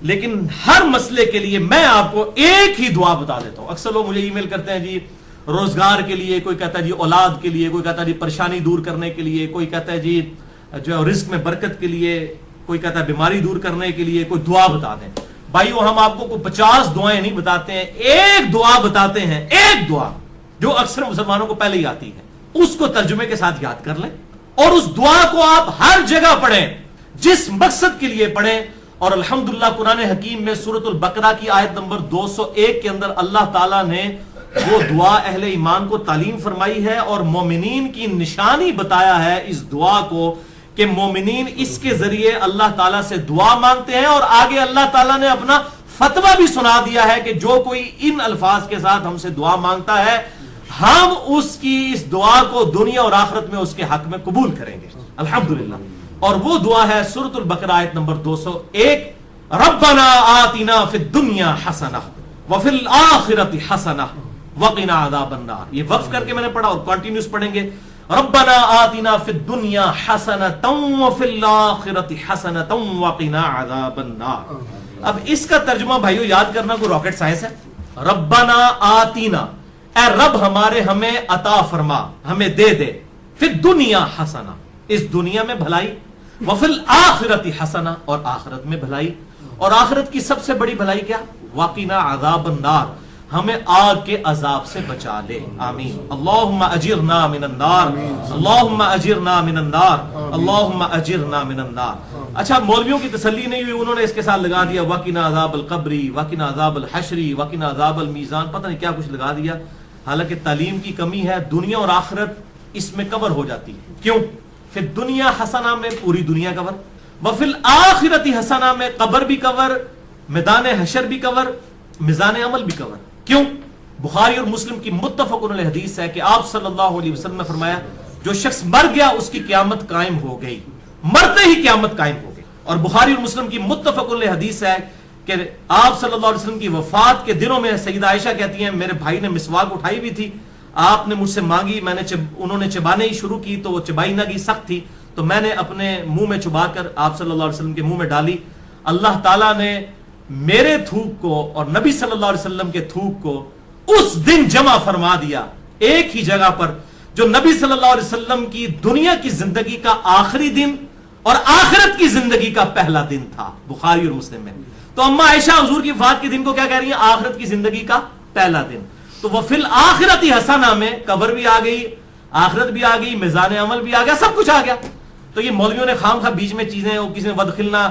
لیکن ہر مسئلے کے لیے میں آپ کو ایک ہی دعا بتا دیتا ہوں. اکثر لوگ مجھے ای میل کرتے ہیں جی روزگار کے لیے، کوئی کہتا ہے جی اولاد کے لیے، کوئی کہتا ہے جی پریشانی دور کرنے کے لیے، کوئی کہتا ہے جی جو رزق میں برکت کے لیے، کوئی کہتا ہے بیماری دور کرنے کے لیے کوئی دعا بتا دیں. بھائیو ہم آپ کو 50 دعائیں نہیں بتاتے ہیں، ایک دعا بتاتے ہیں، ایک دعا جو اکثر مسلمانوں کو پہلے ہی آتی ہے. اس کو ترجمے کے ساتھ یاد کر لیں اور اس دعا کو آپ ہر جگہ پڑھیں، جس مقصد کے لیے پڑھیں. اور الحمدللہ قرآن حکیم میں سورۃ البقرہ کی آیت نمبر 201 کے اندر اللہ تعالیٰ نے وہ دعا اہل ایمان کو تعلیم فرمائی ہے اور مومنین کی نشانی بتایا ہے اس دعا کو کہ مومنین اس کے ذریعے اللہ تعالیٰ سے دعا مانگتے ہیں. اور آگے اللہ تعالیٰ نے اپنا فتویٰ بھی سنا دیا ہے کہ جو کوئی ان الفاظ کے ساتھ ہم سے دعا مانگتا ہے ہم اس کی اس دعا کو دنیا اور آخرت میں اس کے حق میں قبول کریں گے الحمدللہ. اور وہ دعا ہے سورۃ البقرہ آیت نمبر 201 ربنا آتنا فی الدنیا حسنہ وفی الآخرۃ حسنہ وقنا عذاب النار. یہ وقف کر کے میں نے پڑھا اور کنٹینیوس پڑھیں گے. ربنا آتنا فی الدنیا حسنۃ وفی الآخرۃ حسنۃ وقنا عذاب النار. اب اس کا ترجمہ بھائیو یاد کرنا کوئی راکٹ سائنس ہے. ربنا آتینا، اے رب ہمارے ہمیں عطا فرما، ہمیں دے دے، فی الدنیا حسنہ اس دنیا میں بھلائی، وفی الآخرۃ حسنہ اور آخرت میں بھلائی. اور آخرت کی سب سے بڑی بھلائی کیا؟ وقنا عذاب النار، ہمیں آگ کے عذاب سے بچا لے. آمین. اللہم اجرنا من النار، اللہم اجرنا من النار، اللہم اجرنا من النار. اچھا مولویوں کی تسلی نہیں ہوئی، انہوں نے اس کے ساتھ لگا دیا وقنا عذاب القبری، وقنا عذاب الحشری، وقنا عذاب المیزان، پتہ نہیں کیا کچھ لگا دیا. حالانکہ تعلیم کی کمی ہے. دنیا اور آخرت اس میں کور ہو جاتی ہے. کیوں؟ پھر دنیا حسنہ میں پوری دنیا کور، وفی الآخرۃ حسنہ میں قبر بھی کور، میدان حشر بھی کور، میزان عمل بھی کور. کیوں؟ بخاری اور مسلم کی متفق علیہ حدیث ہے کہ آپ صلی اللہ علیہ وسلم نے فرمایا جو شخص مر گیا اس کی قیامت قائم ہو گئی، مرتے ہی قیامت قائم ہو گئی. اور بخاری اور مسلم کی متفق علیہ حدیث ہے کہ آپ صلی اللہ علیہ وسلم کی وفات کے دنوں میں سیدہ عائشہ کہتی ہیں میرے بھائی نے مسواک اٹھائی بھی تھی، آپ نے مجھ سے مانگی، میں نے انہوں نے چبانے ہی شروع کی تو وہ چبائی نہ گئی، سخت تھی، تو میں نے اپنے منہ میں چبا کر آپ صلی اللہ علیہ وسلم کے منہ میں ڈالی. اللہ تعالیٰ نے میرے تھوک کو اور نبی صلی اللہ علیہ وسلم کے تھوک کو اس دن جمع فرما دیا ایک ہی جگہ پر جو نبی صلی اللہ علیہ وسلم کی دنیا کی زندگی کا آخری دن اور آخرت کی زندگی کا پہلا دن تھا. بخاری اور مسلم میں. تو اما عائشہ حضور کی وفات کے دن کو کیا کہہ رہی ہیں؟ آخرت کی زندگی کا پہلا دن. تو وہ فی الآخرۃ حسنہ میں قبر بھی آ گئی، آخرت بھی آ گئی، میزان عمل بھی آ گیا، سب کچھ آ گیا. تو یہ مولویوں نے خام خواہ بیچ میں چیزیں، وہ کسی نے ودخلنا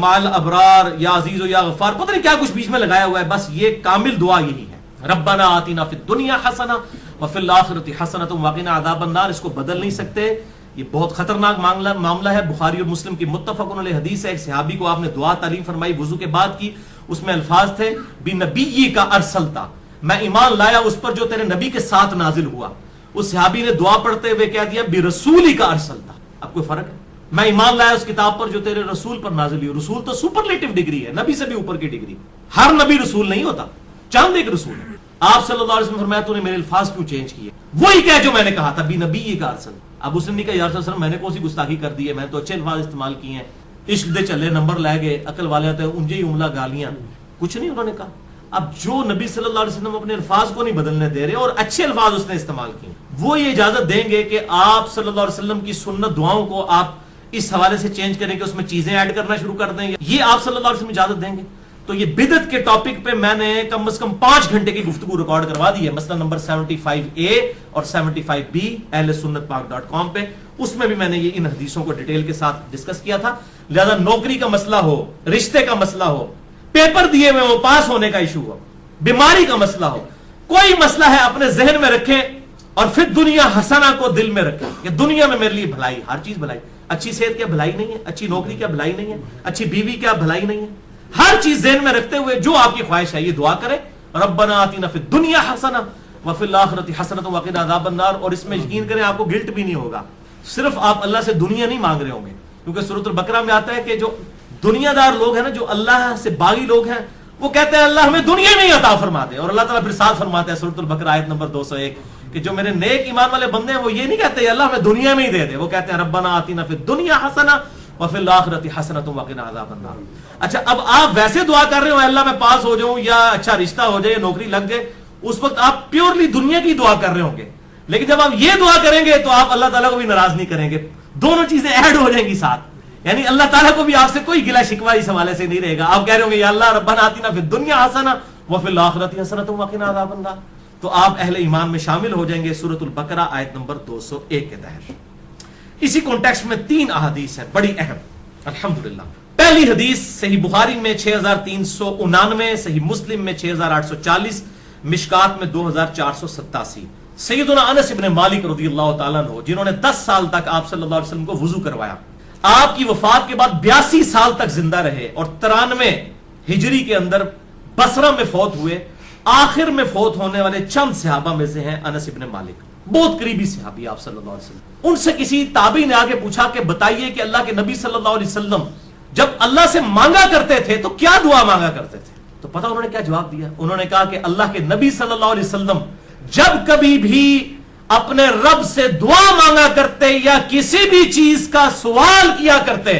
مال ابرار یا عزیز و یا غفار، پتہ نہیں کیا کچھ بیچ میں لگایا ہوا ہے. بس یہ کامل دعا یہی ہے، ربنا آتنا فی الدنیا حسنہ وفی الآخرۃ حسنۃ وقنا عذاب النار. اس کو بدل نہیں سکتے، یہ بہت خطرناک معاملہ ہے. بخاری اور مسلم کی متفق علیہ حدیث ہے. ایک صحابی کو آپ نے دعا تعلیم فرمائی وضو کے بعد کی، اس میں الفاظ تھے بنبی کا ارسلتا، میں ایمان لایا اس پر جو تیرے نبی کے ساتھ نازل ہوا. اس صحابی نے دعا پڑھتے ہوئے کہہ دیا برسولی کا ارسلتا. اب کوئی فرق ہے؟ میں ایمان لایا اس کتاب پر جو تیرے رسول پر نازل ہوئی. رسول تو سپرلیٹو ڈگری ہے، نبی سے بھی اوپر کی ڈگری. ہر نبی رسول نہیں ہوتا، چاند ایک رسول ہے. آپ صلی اللہ علیہ وسلم نے فرمایا تو نے میرے الفاظ کیوں چینج کیے؟ وہی کہہ جو میں نے کہا تھا بنبی کا ارسل. اب اس نے کہا یا رسول اللہ میں نے کون سی گستاخی کر دی ہے، میں تو اچھے الفاظ استعمال کیے ہیں. عشق دے چلے نمبر لے گئے، عقل والے ہوتے ہیں انجے ہی عملہ گالیاں، کچھ نہیں انہوں نے کہا. اب جو نبی صلی اللہ علیہ وسلم اپنے الفاظ کو نہیں بدلنے دے رہے اور اچھے الفاظ اس نے استعمال کیے، وہ یہ اجازت دیں گے کہ آپ صلی اللہ علیہ وسلم کی سنت دعاؤں کو آپ اس حوالے سے چینج کریں کہ اس میں چیزیں ایڈ کرنا شروع کر دیں؟ یہ آپ صلی اللہ علیہ وسلم اجازت دیں گے؟ تو یہ بدعت کے ٹاپک پہ میں نے کم از کم 5 گھنٹے کی گفتگو ریکارڈ کروا دی ہے، مسئلہ نمبر 75A اور 75B اہل سنت پاک.com پہ. اس میں بھی میں نے یہ ان حدیثوں کو ڈیٹیل کے ساتھ ڈسکس کیا تھا. لہذا نوکری کا مسئلہ ہو، رشتے کا مسئلہ ہو، پیپر دیے ہوئے ہو، پاس ہونے کا ایشو ہو، بیماری کا مسئلہ ہو، کوئی مسئلہ ہے اپنے ذہن میں رکھیں اور پھر دنیا حسنہ کو دل میں رکھیں کہ دنیا میں میرے لیے بھلائی، ہر چیز بھلائی. اچھی صحت کیا بھلائی نہیں ہے؟ اچھی نوکری کیا بھلائی نہیں ہے؟ اچھی بیوی کیا بھلائی نہیں ہے؟ ہر چیز ذہن میں رکھتے ہوئے جو آپ کی خواہش ہے یہ دعا کریں ربنا آتنا فی الدنیا حسنہ وفی الآخرۃ حسنۃ وقنا عذاب النار. اور اس میں یقین کریں آپ کو گلٹ بھی نہیں ہوگا. صرف آپ اللہ سے دنیا نہیں مانگ رہے ہوں گے، کیونکہ سورۃ البقرہ میں آتا ہے کہ جو دنیا دار لوگ ہیں نا، جو اللہ سے باغی لوگ ہیں، وہ کہتے ہیں اللہ ہمیں دنیا میں ہی عطا فرما دے. اور اللہ تعالیٰ پھر ساتھ فرماتا ہے سورۃ البقرہ آیت نمبر 201 کہ جو میرے نیک ایمان والے بندے ہیں وہ یہ نہیں کہتے اللہ ہمیں دنیا میں ہی دے دے، وہ کہتے ہیں ربنا آتنا فی الدنیا حسنہ وفی الآخرۃ حسنۃ وقنا عذاب النار۔ اچھا اب آپ ویسے دعا کر رہے ہو اللہ میں پاس ہو جاؤں یا اچھا رشتہ ہو جائے یا نوکری لگ جائے، اس وقت آپ پیورلی دنیا کی دعا کر رہے ہوں گے، لیکن جب آپ یہ دعا کریں گے تو آپ اللہ تعالیٰ کو بھی ناراض نہیں کریں گے، دونوں چیزیں ایڈ ہو جائیں گی ساتھ، یعنی اللہ تعالیٰ کو بھی آپ سے کوئی گلہ شکوہ اس حوالے سے نہیں رہے گا۔ آپ کہہ رہے ہوں گے یا اللہ ربنا آتنا فی الدنیا حسنہ وفی الآخرۃ حسنۃ وقنا عذاب النار، تو آپ اہل ایمان میں شامل ہو جائیں گے سورۃ البقرہ آیت نمبر 201 کے تحت۔ اسی کانٹیکسٹ میں 3 احادیث ہیں بڑی اہم الحمدللہ۔ پہلی حدیث صحیح بخاری میں 6399، صحیح مسلم میں 6840، مشکات میں 2487۔ سیدنا انس ابن مالک رضی اللہ تعالیٰ عنہ جنہوں نے 10 سال تک آپ صلی اللہ علیہ وسلم کو وضو کروایا، آپ کی وفات کے بعد 82 سال تک زندہ رہے اور 93 ہجری کے اندر بصرہ میں فوت ہوئے، آخر میں فوت ہونے والے چند صحابہ میں سے ہیں انس ابن مالک، بہت قریبی صحابی آپ صلی اللہ علیہ وسلم۔ ان سے کسی تابعی نے آگے پوچھا کہ بتائیے کہ اللہ کے نبی صلی اللہ علیہ وسلم جب اللہ سے مانگا کرتے تھے تو کیا دعا مانگا کرتے تھے؟ تو پتہ انہوں نے کیا جواب دیا؟ انہوں نے کہا کہ اللہ کے نبی صلی اللہ علیہ وسلم جب کبھی بھی اپنے رب سے دعا مانگا کرتے یا کسی بھی چیز کا سوال کیا کرتے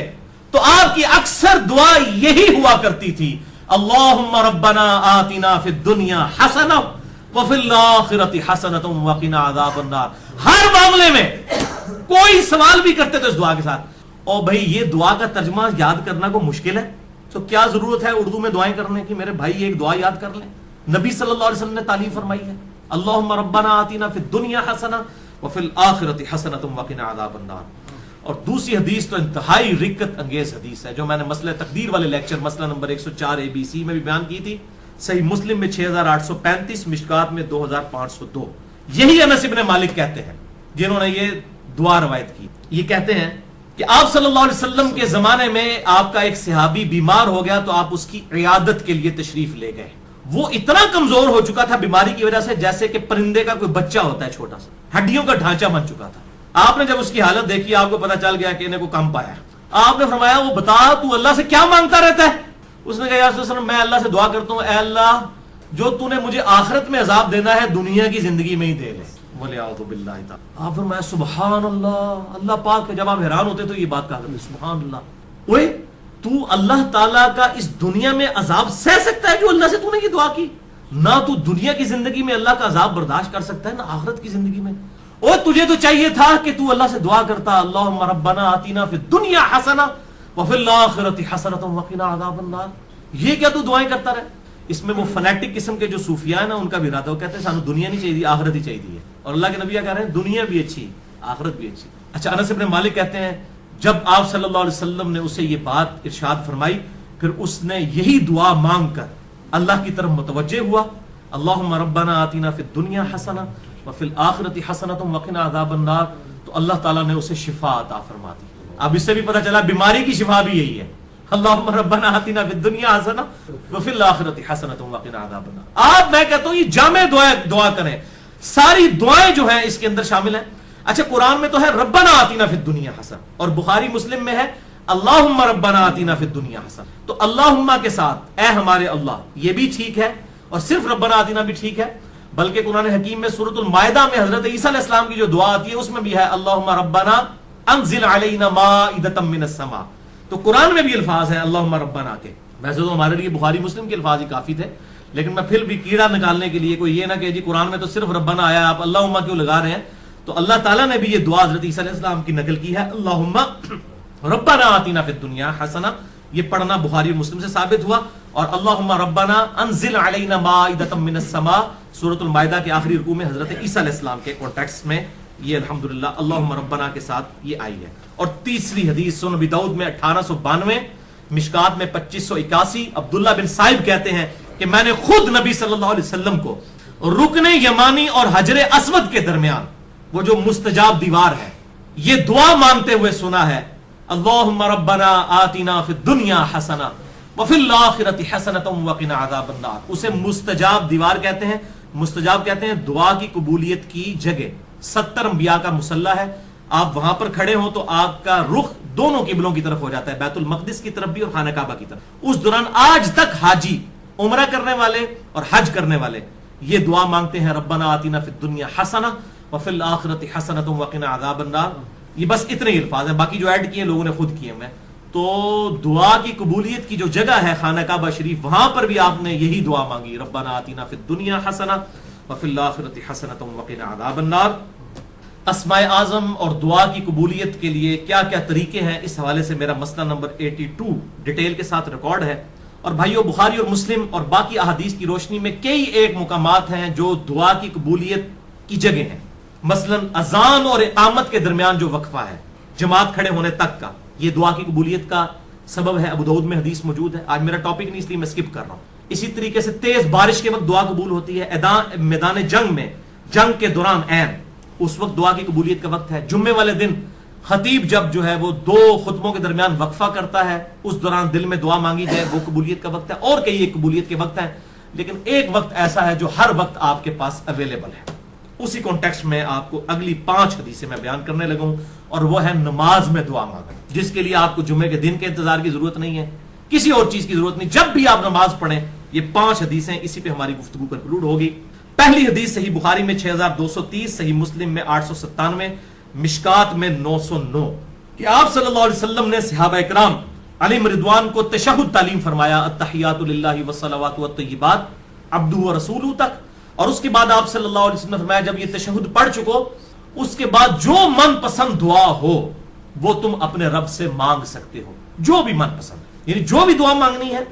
تو آپ کی اکثر دعا یہی ہوا کرتی تھی، اللہم ربنا آتنا فی الدنیا حسنہ وفی الآخرۃ حسنۃ وقنا عذاب النار۔ ہر معاملے میں کوئی سوال بھی کرتے تو اس دعا کے ساتھ۔ اور بھائی یہ دعا کا ترجمہ یاد کرنا کو مشکل ہے تو کیا ضرورت ہے اردو میں دعائیں کرنے کی؟ میرے بھائی ایک دعا یاد کر لیں، نبی صلی اللہ علیہ وسلم نے تعلیم فرمائی ہے، اللہم ربنا آتنا فی الدنیا حسنہ وفی الآخرۃ حسنۃ وقنا عذاب النار۔ اور دوسری حدیث تو انتہائی رکت انگیز حدیث ہے جو میں نے مسئلہ تقدیر والے لیکچر مسئلہ نمبر 104 ABC میں بھی بیان کی تھی، صحیح مسلم میں 6835، مشکات میں 2502۔ یہی انس ابن مالک کہتے ہیں جنہوں نے یہ دعا روایت کی، یہ کہتے ہیں کہ آپ صلی اللہ علیہ وسلم کے زمانے میں آپ کا ایک صحابی بیمار ہو گیا تو آپ اس کی عیادت کے لیے تشریف لے گئے۔ وہ اتنا کمزور ہو چکا تھا بیماری کی وجہ سے جیسے کہ پرندے کا کوئی بچہ ہوتا ہے چھوٹا سا، ہڈیوں کا ڈھانچہ بن چکا تھا۔ آپ نے جب اس کی حالت دیکھی آپ کو پتا چل گیا کہ انہیں کو کم پایا، آپ نے فرمایا وہ بتا تو اللہ سے کیا مانگتا رہتا ہے؟ اس نے کہا یا رسول اللہ میں اللہ سے دعا کرتا ہوں اے اللہ جو تو نے مجھے آخرت میں عذاب دینا ہے دنیا کی زندگی میں ہی دے لے، وَلِعَوْذُ بِاللَّهِ تعالی۔ آپ فرمایا سبحان اللہ، اللہ پاک ہے۔ جب آپ حیران ہوتے تو یہ بات کہا کرتے سبحان اللہ، اوے تو اللہ تعالیٰ کا اس دنیا میں عذاب سہ سکتا ہے جو اللہ سے تو نے یہ دعا کی؟ نہ تو دنیا کی زندگی میں اللہ کا عذاب برداشت کر سکتا ہے نہ آخرت کی زندگی میں۔ اور تجھے تو چاہیے تھا کہ تو اللہ سے دعا کرتا اللہم ربنا آتنا فی الدنیا حسنہ وفی الآخرۃ حسنۃ وقنا عذاب النار۔ یہ کیا تو دعائیں کرتا رہے؟ اس میں وہ فنیٹک قسم کے جو صوفیاء ہیں نا ان کا بھی ارادہ، وہ کہتے ہیں سانو دنیا نہیں چاہیے آخرت ہی چاہیے، اور اللہ کے نبی کہہ رہے ہیں دنیا بھی اچھی آخرت بھی اچھی۔ اچھا انس ابن مالک کہتے ہیں جب آپ صلی اللہ علیہ وسلم نے اسے یہ بات ارشاد فرمائی پھر اس نے یہی دعا مانگ کر اللہ کی طرف متوجہ ہوا، اللہم ربنا آتنا فی الدنیا حسنہ وفی الآخرۃ حسنۃ وقنا عذاب النار، تو اللہ تعالیٰ نے اسے شفا عطا فرما دی۔ اب اس سے بھی پتہ چلا بیماری کی شفا بھی یہی ہے، اللہم ربنا آتنا فی الدنیا حسنہ وفی الآخرۃ حسنۃ وقنا عذاب النار۔ آپ میں کہتا ہوں یہ جامع دعا کریں، ساری دعائیں جو ہیں اس کے اندر شامل ہیں۔ اچھا قرآن میں تو ہے ربنا آتنا فی الدنیا حسنہ، اور بخاری مسلم میں ہے اللہم ربنا آتنا فی الدنیا حسنہ، تو اللہم کے ساتھ اے ہمارے اللہ یہ بھی ٹھیک ہے اور صرف ربنا آتنا بھی ٹھیک ہے، بلکہ قرآن حکیم میں سورۃ المائدہ میں حضرت عیسیٰ علیہ السلام کی جو دعا آتی ہے اس میں بھی ہے اللہم ربنا انزل علینا مائدۃ من السماء، تو قرآن میں بھی الفاظ ہیں اللہم ربنا کے۔ ویسے تو ہمارے لیے بخاری مسلم کے الفاظ ہی کافی تھے، لیکن میں پھر بھی کیڑا نکالنے کے لیے کوئی یہ نہ کہ جی قرآن میں تو صرف ربنا آیا آپ اللہم کیوں لگا رہے ہیں، تو اللہ تعالیٰ نے بھی یہ دعا حضرت عیسیٰ علیہ السلام کی نقل کی ہے اللہم ربنا آتنا فی الدنیا حسنہ، یہ پڑھنا بخاری مسلم سے ثابت ہوا، اور اللہم ربنا انزل علینا مائدۃ من السماء سورۃ المائدہ کے آخری رکوع میں حضرت عیسیٰ علیہ السلام کے کانٹیکسٹ میں یہ الحمدللہ اللہم ربنا کے ساتھ یہ آئی ہے۔ اور تیسری حدیث سنن ابی داؤد میں 1892، مشکات میں 2581، عبداللہ بن صائب کہتے ہیں کہ میں نے خود نبی صلی اللہ علیہ وسلم کو رکن یمانی اور حجر اسود کے درمیان وہ جو مستجاب دیوار ہے یہ دعا مانگتے ہوئے سنا ہے اللہم ربنا آتنا فی الدنیا حسنہ وفی الآخرۃ حسنۃ وقنا عذاب النار۔ اسے مستجاب دیوار کہتے ہیں، مستجاب کہتے ہیں دعا کی قبولیت کی جگہ۔ 70 انبیاء کا مصلی ہے، آپ وہاں پر کھڑے ہوں تو آپ کا رخ دونوں قبلوں کی طرف ہو جاتا ہے، بیت المقدس کی طرف بھی اور خانہ کعبہ کی طرف۔ اس دوران آج تک حاجی عمرہ کرنے والے اور حج کرنے والے یہ دعا مانگتے ہیں ربنا آتنا فی الدنیا حسنہ وفی الآخرۃ حسنۃ وقنا عذاب النار۔ یہ بس اتنے ہی الفاظ ہیں، باقی جو ایڈ کیے لوگوں نے خود کیے، میں تو دعا کی قبولیت کی جو جگہ ہے خانہ کعبہ شریف، وہاں پر بھی آپ نے یہی دعا مانگی، ربنا آتنا فی الدنیا حسنہ وفی الآخرۃ حسنۃ وقنا عذاب النار۔ اسماء اعظم اور دعا کی قبولیت کے لیے کیا کیا طریقے ہیں، اس حوالے سے میرا مسئلہ نمبر 82 ڈیٹیل کے ساتھ ریکارڈ ہے۔ اور بھائیو، بخاری اور مسلم اور باقی احادیث کی روشنی میں کئی ایک مقامات ہیں جو دعا کی قبولیت کی جگہ ہیں۔ مثلا اذان اور اقامت کے درمیان جو وقفہ ہے جماعت کھڑے ہونے تک کا، یہ دعا کی قبولیت کا سبب ہے۔ ابو داؤد میں حدیث موجود ہے، آج میرا ٹاپک نہیں اس لیے میں سکپ کر رہا ہوں۔ اسی طریقے سے تیز بارش کے وقت دعا قبول ہوتی ہے، میدان جنگ میں، جنگ کے دوران عین، اس وقت دعا کی قبولیت کا وقت ہے۔ جمعے والے دن خطیب جب جو ہے وہ 2 خطبوں کے درمیان وقفہ کرتا ہے، اس دوران دل میں دعا مانگی جائے، وہ قبولیت کا وقت ہے۔ اور کئی ایک قبولیت کے وقت ہیں، لیکن ایک وقت ایسا ہے جو ہر وقت آپ کے پاس اویلیبل ہے۔ اسی کانٹیکسٹ میں آپ کو اگلی 5 حدیثیں میں بیان کرنے لگا ہوں، اور وہ ہے نماز میں دعا مانگنا، جس کے لیے آپ کو جمعے کے دن کے انتظار کی ضرورت نہیں ہے، کسی اور چیز کی ضرورت نہیں، جب بھی آپ نماز پڑھیں۔ یہ 5 حدیثیں اسی پہ ہماری گفتگو کنکلوڈ ہوگی۔ پہلی حدیث صحیح بخاری میں 6230، صحیح مسلم میں 897، مشکات میں 909، کہ آپ صلی اللہ علیہ وسلم نے صحابہ اکرام علیہم رضوان کو تشہد تعلیم فرمایا، التحیات للہ والصلوات والطیبات عبدہ ورسولہ تک، اور اس کے بعد آپ صلی اللہ علیہ وسلم نے فرمایا جب یہ تشہد پڑھ چکو، اس کے بعد جو من پسند دعا ہو وہ تم اپنے رب سے مانگ سکتے ہو، جو بھی من پسند، یعنی جو بھی دعا مانگنی ہے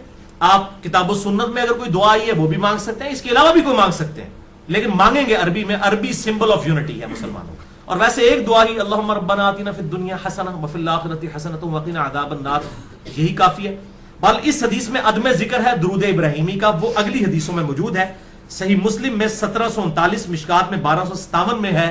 آپ کتاب و سنت میں اگر کوئی دعا آئی ہے وہ بھی مانگ سکتے ہیں، اس کے علاوہ بھی کوئی مانگ سکتے ہیں، لیکن مانگیں گے عربی میں۔ عربی سمبل آف یونٹی ہے مسلمانوں کا۔ اور ویسے ایک دعا ہی اللہم ربنا آتنا فی الدنیا حسنہ وفی الآخرۃ حسنۃ وقنا عذاب النار، یہی کافی ہے۔ بل اس حدیث میں عدم ذکر ہے درود ابراہیمی کا، وہ اگلی حدیثوں میں موجود ہے۔ صحیح مسلم میں 1739، مشکات میں 1257 میں ہے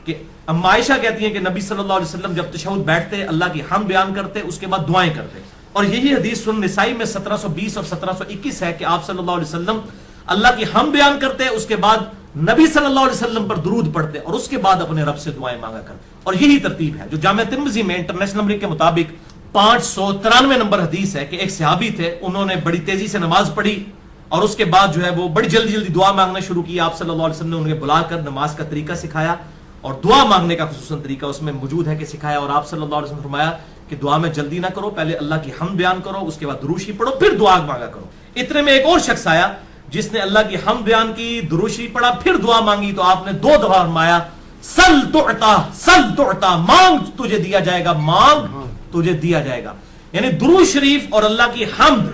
کہ ام عائشہ کہتی ہیں کہ نبی صلی اللہ علیہ وسلم جب تشہد بیٹھتے اللہ کی حمد بیان کرتے، اس کے بعد دعائیں کرتے۔ اور یہی حدیث سنن نسائی میں 1720 اور 1721 ہے کہ آپ صلی اللہ علیہ وسلم اللہ کی حمد بیان کرتے، اس کے بعد نبی صلی اللہ علیہ وسلم پر درود پڑھتے، اور اس کے بعد اپنے رب سے دعائیں مانگا کرتے۔ اور یہی ترتیب ہے جو جامع ترمذی میں انٹرنیشنل نمبر کے مطابق 593 نمبر حدیث ہے کہ ایک صحابی تھے، انہوں نے بڑی تیزی سے نماز پڑھی اور اس کے بعد جو ہے وہ بڑی جلدی جلدی دعا مانگنا شروع کی۔ آپ صلی اللہ علیہ وسلم نے انہیں بلا کر نماز کا طریقہ سکھایا، اور دعا مانگنے کا خصوصاً طریقہ اس میں موجود ہے کہ سکھایا، اور آپ صلی اللہ علیہ وسلم نے فرمایا کہ دعا میں جلدی نہ کرو، پہلے اللہ کی حمد بیان کرو، اس کے بعد درود شریف پڑھو، پھر دعا مانگا کرو۔ اتنے میں ایک اور شخص آیا جس نے اللہ کی حمد بیان کی، درود شریف پڑھا، پھر دعا مانگی، تو آپ نے 2 دفعہ فرمایا سل تعطا، سل تعطا، مانگ تجھے دیا جائے گا، مانگ تجھے دیا جائے گا۔ یعنی درود شریف اور اللہ کی حمد،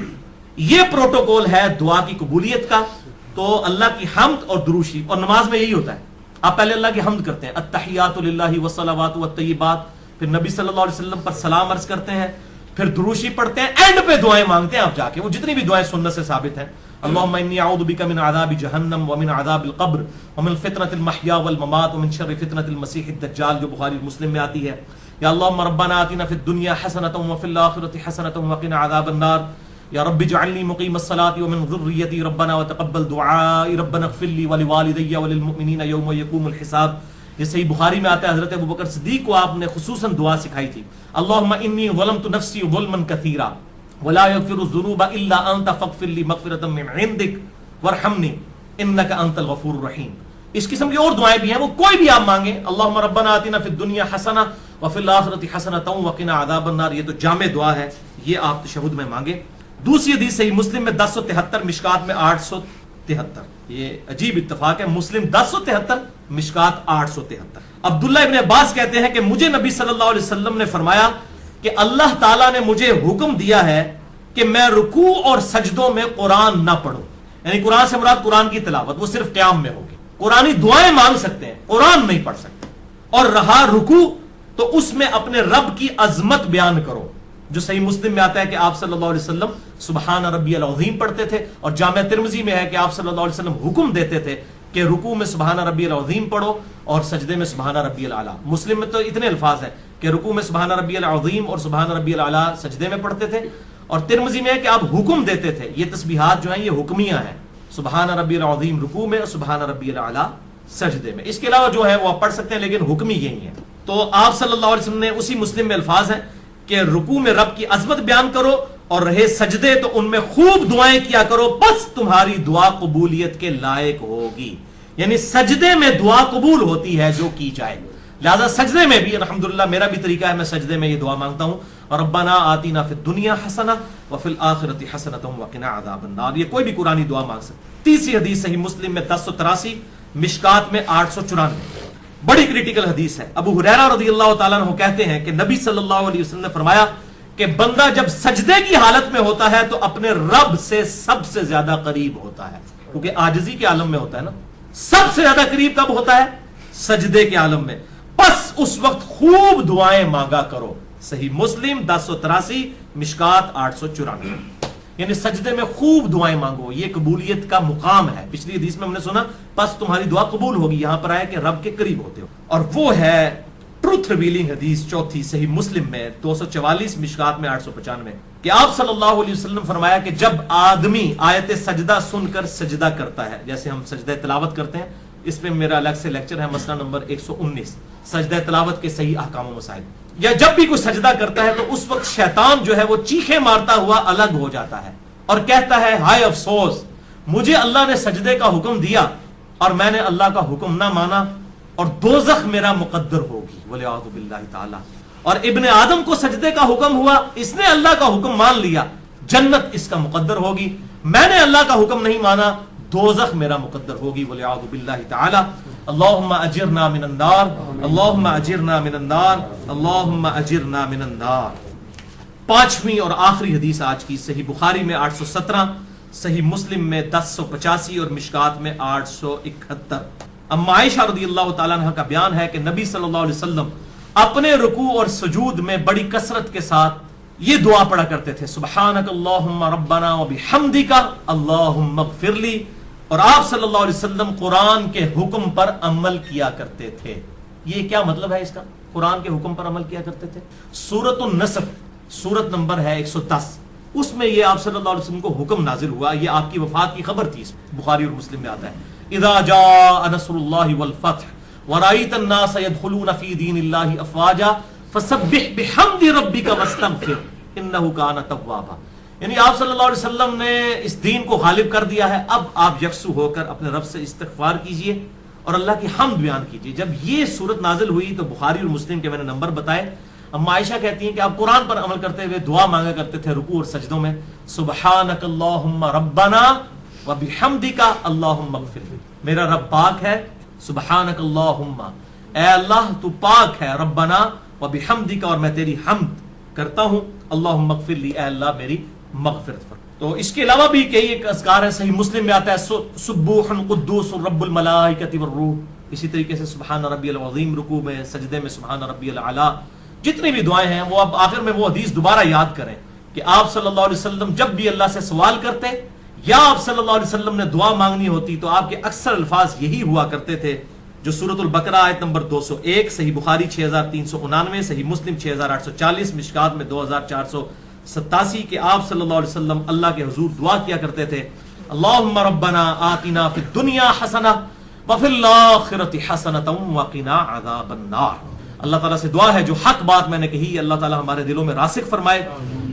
یہ پروٹوکول ہے دعا کی قبولیت کا۔ تو اللہ کی حمد اور درود شریف، اور نماز میں یہی ہوتا ہے، آپ پہلے اللہ کی حمد کرتے ہیں، التحیات للہ والصلوات والطیبات، پھر نبی صلی اللہ علیہ وسلم پر سلام عرض کرتے ہیں، پھر درود شریف پڑھتے ہیں، اینڈ پہ دعائیں مانگتے ہیں آپ جا کے، وہ جتنی بھی دعائیں سنت سے ثابت ہیں۔ اللہم انی اعوذ بک من عذاب جہنم ومن عذاب القبر ومن فتنة المحیا والممات ومن شر فتنة المسیح الدجال، جو بخاری مسلم میں آتی ہے۔ یا اللہم ربنا آتنا فی الدنیا حسنۃ وفی الآخرۃ حسنۃ وقنا عذاب النار، یا رب اجعلنی مقیم الصلاۃ ومن ذریتی ربنا وتقبل دعائی ربنا اغفر لی ولوالدی وللمؤمنین یوم یقوم الحساب۔ یہ صحیح بخاری میں آتا ہے، حضرت ابوبکر صدیق کو آپ نے خصوصاً دعا سکھائی تھی، اللہم انی ظلمت نفسی ظلما کثیرا ولا یغفر الذنوب الا انت فاغفر لی مغفرۃ من عندک وارحمنی انک انت الغفور الرحیم۔ اس قسم کی اور دعائیں بھی ہیں، وہ کوئی بھی آپ مانگیں، اللہم ربنا آتنا فی الدنیا حسنہ وفی الآخرۃ حسنۃ وقنا عذاب النار، یہ تو جامع دعا ہے، یہ آپ تشہد میں مانگیں۔ دوسری حدیث صحیح مسلم میں 1073، مشکات میں 873، یہ عجیب اتفاق ہے، مسلم 1073، مشکات 873۔ عبداللہ ابن عباس کہتے ہیں کہ مجھے نبی صلی اللہ علیہ وسلم نے فرمایا کہ اللہ تعالیٰ نے مجھے حکم دیا ہے کہ میں رکوع اور سجدوں میں قرآن نہ پڑھوں، یعنی قرآن سے مراد قرآن کی تلاوت، وہ صرف قیام میں ہوگی، قرآنی دعائیں مانگ سکتے ہیں، قرآن نہیں پڑھ سکتے۔ اور رہا رکوع تو اس میں اپنے رب کی عظمت بیان کرو، جو صحیح مسلم میں آتا ہے کہ آپ صلی اللہ علیہ وسلم سبحان ربی العظیم پڑھتے تھے، اور جامع ترمذی میں ہے کہ آپ صلی اللہ علیہ وسلم حکم دیتے تھے کہ رکوع میں سبحان ربی العظیم پڑھو اور سجدے میں سبحان ربی الاعلیٰ۔ مسلم میں تو اتنے الفاظ ہیں کہ رکوع میں سبحان ربی العظیم اور سبحان ربی الاعلیٰ سجدے میں پڑھتے تھے، اور ترمذی میں ہے کہ آپ حکم دیتے تھے۔ یہ تسبیحات جو ہیں یہ حکمیہ ہیں، سبحان ربی العظیم رکوع میں، سبحان ربی الاعلیٰ سجدے میں، اس کے علاوہ جو ہے وہ آپ پڑھ سکتے ہیں، لیکن حکمی یہی ہے۔ تو آپ صلی اللہ علیہ وسلم نے اسی مسلم میں الفاظ ہیں کہ رکوع میں رب کی عظمت بیان کرو، اور رہے سجدے تو ان میں خوب دعائیں کیا کرو، بس تمہاری دعا قبولیت کے لائق ہوگی۔ یعنی سجدے میں دعا قبول ہوتی ہے جو کی جائے، لہذا سجدے میں بھی الحمدللہ میرا بھی طریقہ ہے، میں سجدے میں یہ دعا مانگتا ہوں، ربنا آتینا فی الدنیا حسنہ وفی الآخرۃ حسنۃ وقنا عذاب النار. یہ کوئی بھی قرآنی دعا مانگ سکتے. تیسری حدیث صحیح مسلم میں 1083، مشکات میں 894، بڑی کریٹیکل حدیث ہے. ابو ہریرہ رضی اللہ تعالیٰ عنہ کہتے ہیں کہ نبی صلی اللہ علیہ وسلم نے فرمایا کہ بندہ جب سجدے کی حالت میں ہوتا ہے تو اپنے رب سے سب سے زیادہ قریب ہوتا ہے، کیونکہ عاجزی کے عالم میں ہوتا ہے نا. سب سے زیادہ قریب کب ہوتا ہے؟ سجدے کے عالم میں. پس اس وقت خوب دعائیں مانگا کرو. صحیح مسلم 1083، مشکات 894. یعنی سجدے میں خوب دعائیں مانگو، یہ قبولیت کا مقام ہے. پچھلی حدیث میں ہم نے سنا پس تمہاری دعا قبول ہوگی، یہاں پر آیا کہ رب کے قریب ہوتے ہو. اور وہ ہے ٹروتھ ریویلنگ حدیث چوتھی صحیح مسلم میں 244، مشکات میں 895، کہ آپ صلی اللہ علیہ وسلم فرمایا کہ جب آدمی آیت سجدہ سن کر سجدہ کرتا ہے، جیسے ہم سجدہ تلاوت کرتے ہیں، اس پہ میرا الگ سے لیکچر ہے، مسئلہ نمبر 119، سجدہ تلاوت کے صحیح احکام و مسائل. یا جب بھی کوئی سجدہ کرتا ہے تو اس وقت شیطان جو ہے وہ چیخیں مارتا ہوا الگ ہو جاتا ہے اور کہتا ہے ہائے افسوس، مجھے اللہ نے سجدے کا حکم دیا اور میں نے اللہ کا حکم نہ مانا اور دوزخ میرا مقدر ہوگی والعیاذ باللہ تعالی. اور ابن آدم کو سجدے کا حکم ہوا، اس نے اللہ کا حکم مان لیا، جنت اس کا مقدر ہوگی. میں نے اللہ کا حکم نہیں مانا، دوزخ میرا مقدر ہوگی والعیاذ باللہ تعالی. اللہم اجرنا من النار، اللہم اجرنا من النار، اللہم اجرنا من النار. پانچویں اور آخری حدیث آج کی صحیح بخاری میں 817، صحیح مسلم میں 1085 اور مشکات میں 871. اما عائشہ رضی اللہ تعالیٰ عنہ کا بیان ہے کہ نبی صلی اللہ علیہ وسلم اپنے رکوع اور سجود میں بڑی کثرت کے ساتھ یہ دعا پڑھا کرتے تھے، سبحانک اللہم ربنا وبحمدک اللہم اغفر لی. اور آپ صلی اللہ علیہ وسلم قرآن کے حکم پر عمل کیا کرتے تھے. یہ کیا مطلب ہے اس کا؟ قرآن کے حکم پر عمل کیا کرتے تھے. سورۃ النصر سورت نمبر ہے 110، اس میں یہ آپ صلی اللہ علیہ وسلم کو حکم نازل ہوا. یہ آپ کی وفات کی خبر تھی، بخاری اور مسلم میں آتا ہے اذا جاء نصر اللہ والفتح ورأيت الناس يدخلون في دين الله افواجا فسبح بحمد ربك واستغفر انه كان توابا. یعنی آپ صلی اللہ علیہ وسلم نے اس دین کو غالب کر دیا ہے، اب آپ یکسو ہو کر اپنے رب سے استغفار کیجئے اور اللہ کی حمد بیان کیجئے. جب یہ صورت نازل ہوئی تو بخاری اور مسلم کے میں نے نمبر بتائے. اما عائشہ کہتی ہیں کہ آپ قرآن پر عمل کرتے ہوئے دعا مانگا کرتے تھے رکوع اور سجدوں میں، سبحانک اللہم ربنا وبحمدک اللہم اغفر لی. میرا رب پاک ہے، سبحانک اللہم، اے اللہ تو پاک ہے، ربنا وبحمدک، اور میں تیری حمد کرتا ہوں، اللہم اغفر لی، اے اللہ میری مغفرت فرما. تو اس کے علاوہ بھی کئی ایک اذکار ہیں. صحیح مسلم میں آتا ہے سبوح قدوس رب الملائکۃ والروح. اسی طریقے سے سبحان ربی العظیم رکوع میں، سجدے میں سبحان ربی الاعلیٰ. جتنی بھی دعائیں ہیں وہ اب آخر میں وہ حدیث دوبارہ یاد کریں کہ آپ صلی اللہ علیہ وسلم جب بھی اللہ سے سوال کرتے یا آپ صلی اللہ علیہ وسلم نے دعا مانگنی ہوتی تو آپ کے اکثر الفاظ یہی ہوا کرتے تھے جو سورۃ البقرہ آیت نمبر 201، صحیح بخاری 6399، صحیح مسلم 6840، مشکات میں 2487، کہ آپ صلی اللہ علیہ وسلم اللہ کے حضور دعا کیا کرتے تھے اللہم ربنا آتنا فی الدنیا حسنہ وفی الآخرۃ حسنۃ وقنا عذاب النار. اللہ تعالیٰ سے دعا ہے جو حق بات میں نے کہی اللہ تعالیٰ ہمارے دلوں میں راسخ فرمائے.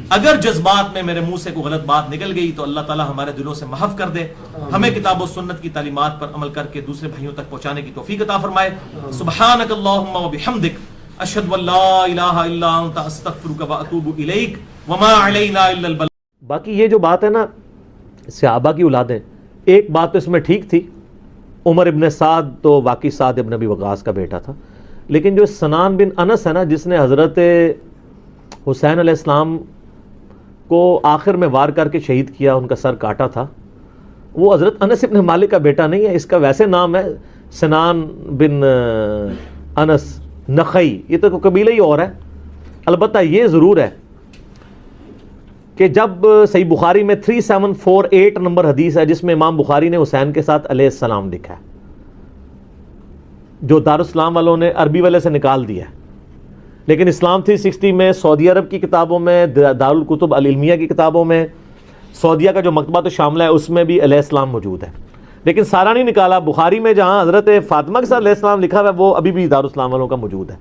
اگر جذبات میں میرے منہ سے کوئی غلط بات نکل گئی تو اللہ تعالیٰ ہمارے دلوں سے محف کر دے. ہمیں کتاب و سنت کی تعلیمات پر عمل کر کے دوسرے بھائیوں تک پہنچانے کی توفیق عطا فرمائے. سبحانک اللہم وبحمدک اشہد ان لا الہ الا انت استغفرک واتوب الیک وما علینا الا البلاغ. باقی یہ جو بات ہے نا صحابہ کی اولادیں، ایک بات تو اس میں ٹھیک تھی، عمر ابن سعد تو واقعی سعد ابن ابی وقاص کا بیٹا تھا، لیکن جو سنان بن انس ہے نا جس نے حضرت حسین علیہ السلام کو آخر میں وار کر کے شہید کیا، ان کا سر کاٹا تھا، وہ حضرت انس ابن مالک کا بیٹا نہیں ہے. اس کا ویسے نام ہے سنان بن انس نخعی، یہ تو قبیلہ ہی اور ہے. البتہ یہ ضرور ہے کہ جب صحیح بخاری میں 3748 نمبر حدیث ہے جس میں امام بخاری نے حسین کے ساتھ علیہ السلام لکھا ہے، جو دارالاسلام والوں نے عربی والے سے نکال دیا ہے، لیکن اسلام 360 میں، سعودی عرب کی کتابوں میں، دارالکتب العلمیہ کی کتابوں میں، سعودیہ کا جو مکتبۃ شاملہ ہے اس میں بھی علیہ السلام موجود ہے، لیکن سارا نہیں نکالا. بخاری میں جہاں حضرت فاطمہ کے ساتھ علیہ السلام لکھا ہوا ہے وہ ابھی بھی دارالاسلام والوں کا موجود ہے،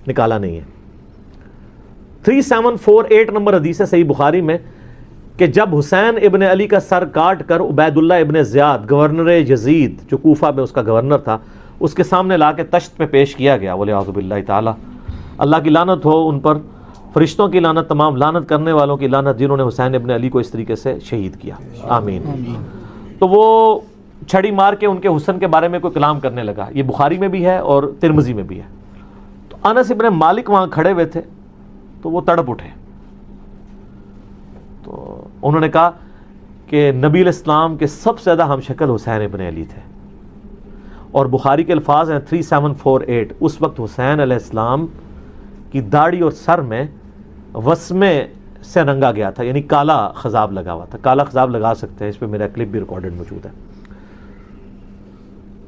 نکالا نہیں ہے. 3748 نمبر حدیث ہے صحیح بخاری میں کہ جب حسین ابن علی کا سر کاٹ کر عبید اللہ ابن زیاد گورنر یزید جو کوفہ میں اس کا گورنر تھا اس کے سامنے لا کے تشت پہ پیش کیا گیا، والعیاذ باللہ تعالی، اللہ کی لعنت ہو ان پر. فرشتوں کی لعنت، تمام لعنت کرنے والوں کی لعنت جنہوں نے حسین ابن علی کو اس طریقے سے شہید کیا، آمین۔ تو وہ چھڑی مار کے ان کے حسن کے بارے میں کوئی کلام کرنے لگا، یہ بخاری میں بھی ہے اور ترمذی میں بھی ہے۔ تو انس ابن مالک وہاں کھڑے ہوئے تھے تو وہ تڑپ اٹھے، تو انہوں نے کہا کہ نبی علیہ السلام کے سب سے زیادہ ہم شکل حسین ابن علی تھے، اور بخاری کے الفاظ ہیں 3748، اس وقت حسین علیہ السلام کی داڑھی اور سر میں وسمے سے رنگا گیا تھا، یعنی کالا خضاب لگا ہوا تھا۔ کالا خضاب لگا سکتے ہیں، اس پہ میرا کلپ بھی ریکارڈڈ موجود ہے،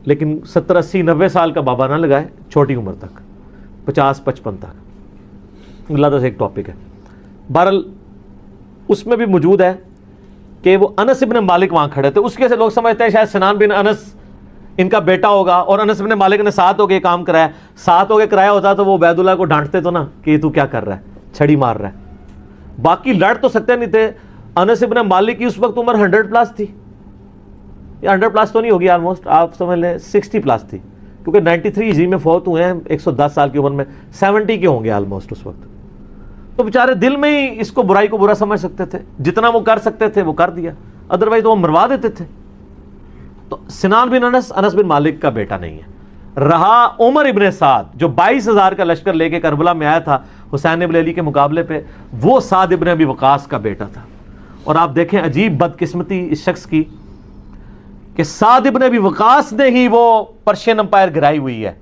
لیکن 70 80 90 سال کا بابا نہ لگائے، چھوٹی عمر تک 50 55 تک، اللہ سے ایک ٹاپک ہے۔ بہرحال اس میں بھی موجود ہے کہ وہ انس ابن مالک وہاں کھڑے تھے، اس کے سے لوگ سمجھتے ہیں شاید سنان بن انس ان کا بیٹا ہوگا، اور انس ابن مالک نے ساتھ ہو کے کام کرایا، ساتھ ہو کے کرایا ہوتا تو وہ عبید اللہ کو ڈانٹتے تو نا کہ تو کیا کر رہا ہے، چھڑی مار رہا ہے۔ باقی لڑ تو سکتے نہیں تھے۔ انس ابن مالک کی اس وقت عمر 100+ تھی، یا 100+ تو نہیں ہوگی، آلموسٹ آپ سمجھ لیں 60+ تھی، کیونکہ 93 ہجری میں فوت ہوئے ہیں، 110 سال کی عمر میں 70 کے ہوں گے آلموسٹ اس وقت۔ تو بیچارے دل میں ہی اس کو برائی کو برا سمجھ سکتے تھے، جتنا وہ کر سکتے تھے وہ کر دیا، ادروائز تو وہ مروا دیتے تھے۔ تو سنان بن انس انس بن مالک کا بیٹا نہیں ہے۔ رہا عمر ابن سعد جو 22,000 کا لشکر لے کے کربلا میں آیا تھا حسین ابن علی کے مقابلے پہ، وہ سعد ابن ابی وقاص کا بیٹا تھا۔ اور آپ دیکھیں عجیب بدقسمتی اس شخص کی کہ سعد ابن ابی وقاص نے ہی وہ پرشین امپائر گرائی ہوئی ہے،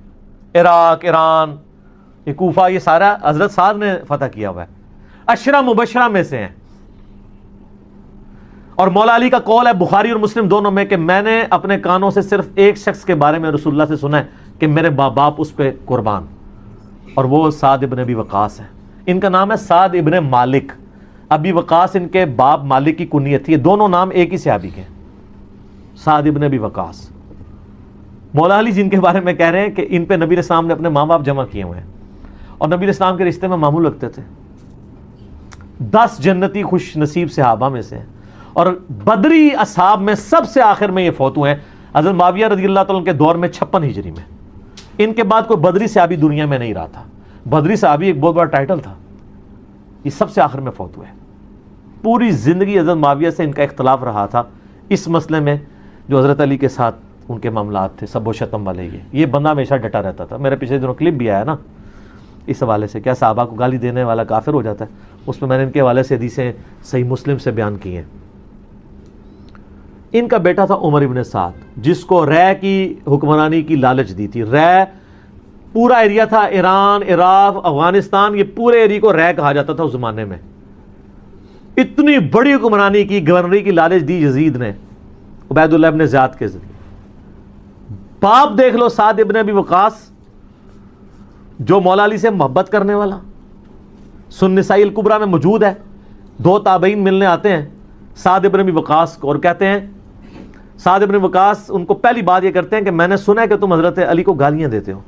عراق، ایران، یہ کوفہ، یہ سارا حضرت سعد نے فتح کیا ہوا ہے، عشرہ مبشرہ میں سے ہیں۔ اور مولا علی کا قول ہے بخاری اور مسلم دونوں میں کہ میں نے اپنے کانوں سے صرف ایک شخص کے بارے میں رسول اللہ سے سنا ہے کہ میرے باپ اس پہ قربان، اور وہ سعد ابن ابی وقاص ہے۔ ان کا نام ہے سعد ابن مالک، ابی وقاص ان کے باپ مالک کی کنیت تھی، یہ دونوں نام ایک ہی صحابی کے، سعد ابن ابی وقاص۔ مولا علی جن کے بارے میں کہہ رہے ہیں کہ ان پہ نبی علیہ السلام نے اپنے ماں باپ جمع کیے ہوئے ہیں، اور نبی علیہ السلام کے رشتے میں ماموں لگتے تھے، 10 جنتی خوش نصیب صحابہ میں سے ہیں، اور بدری اصحاب میں سب سے آخر میں یہ فوت ہوئے ہیں حضرت معاویہ رضی اللہ تعالیٰ کے دور میں 56 ہجری میں۔ ان کے بعد کوئی بدری صحابی دنیا میں نہیں رہا تھا، بدری صحابی ایک بہت بڑا ٹائٹل تھا، یہ سب سے آخر میں فوت ہوئے۔ پوری زندگی حضرت معاویہ سے ان کا اختلاف رہا تھا اس مسئلے میں جو حضرت علی کے ساتھ ان کے معاملات تھے، سب و شتم والے۔ یہ بندہ ہمیشہ ڈٹا رہتا تھا، میرے پچھلے دنوں کلپ بھی آیا نا اس حوالے سے، کیا صحابہ کو گالی دینے والا کافر ہو جاتا ہے، اس میں میں نے ان کے حوالے سے حدیثیں صحیح مسلم سے بیان کی ہیں۔ ان کا بیٹا تھا عمر ابن سعد، جس کو رے کی حکمرانی کی لالچ دی تھی۔ رے پورا ایریا تھا، ایران، عراق، افغانستان، یہ پورے ایریا کو رے کہا جاتا تھا اس زمانے میں۔ اتنی بڑی حکمرانی کی، گورنری کی لالچ دی یزید نے عبید اللہ ابن زیاد کے ذریعے۔ باپ دیکھ لو سعد ابن ابی وقاص، جو مولا علی سے محبت کرنے والا، سنن نسائی الکبریٰ میں موجود ہے، 2 تابعین ملنے آتے ہیں سعد ابن ابی وقاص کو اور کہتے ہیں، سعد ابن وقاص ان کو پہلی بات یہ کرتے ہیں کہ میں نے سنا ہے کہ تم حضرت علی کو گالیاں دیتے ہو۔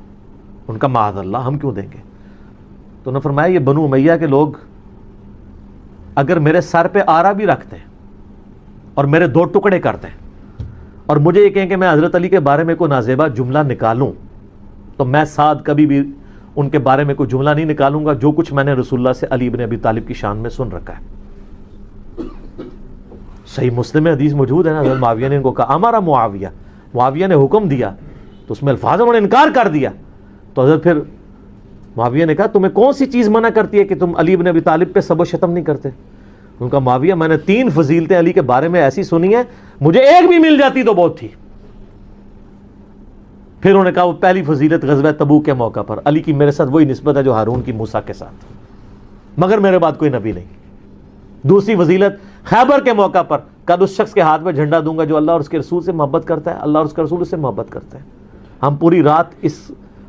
ان کا معاذ اللہ، ہم کیوں دیں گے؟ تو انہوں نے فرمایا یہ بنو امیہ کے لوگ اگر میرے سر پہ آرا بھی رکھتے ہیں اور میرے 2 ٹکڑے کرتے ہیں اور مجھے یہ کہیں کہ میں حضرت علی کے بارے میں کوئی نازیبا جملہ نکالوں، تو میں سعد کبھی بھی ان کے بارے میں کوئی جملہ نہیں نکالوں گا جو کچھ میں نے رسول اللہ سے علی بن ابی طالب کی شان میں سن رکھا ہے۔ صحیح مسلم میں حدیث موجود ہے نا، حضرت معاویہ نے ان کو کہا ہمارا معاویہ نے حکم دیا، تو اس میں الفاظ انہوں نے انکار کر دیا، تو حضرت پھر معاویہ نے کہا تمہیں کون سی چیز منع کرتی ہے کہ تم علی بن ابی طالب پہ سب و شتم نہیں کرتے؟ ان کا معاویہ میں نے 3 فضیلتیں علی کے بارے میں ایسی سنی ہیں، مجھے ایک بھی مل جاتی تو بہت تھی۔ پھر انہوں نے کہا وہ پہلی فضیلت غزوہ تبوک کے موقع پر علی کی میرے ساتھ وہی نسبت ہے جو ہارون کی موسیٰ کے ساتھ، مگر میرے بعد کوئی نبی نہیں۔ دوسری فضیلت خیبر کے موقع پر کل اس شخص کے ہاتھ میں جھنڈا دوں گا جو اللہ اور اس کے رسول سے محبت کرتا ہے، اللہ اور اس کے رسول سے محبت کرتے ہیں۔ ہم پوری رات اس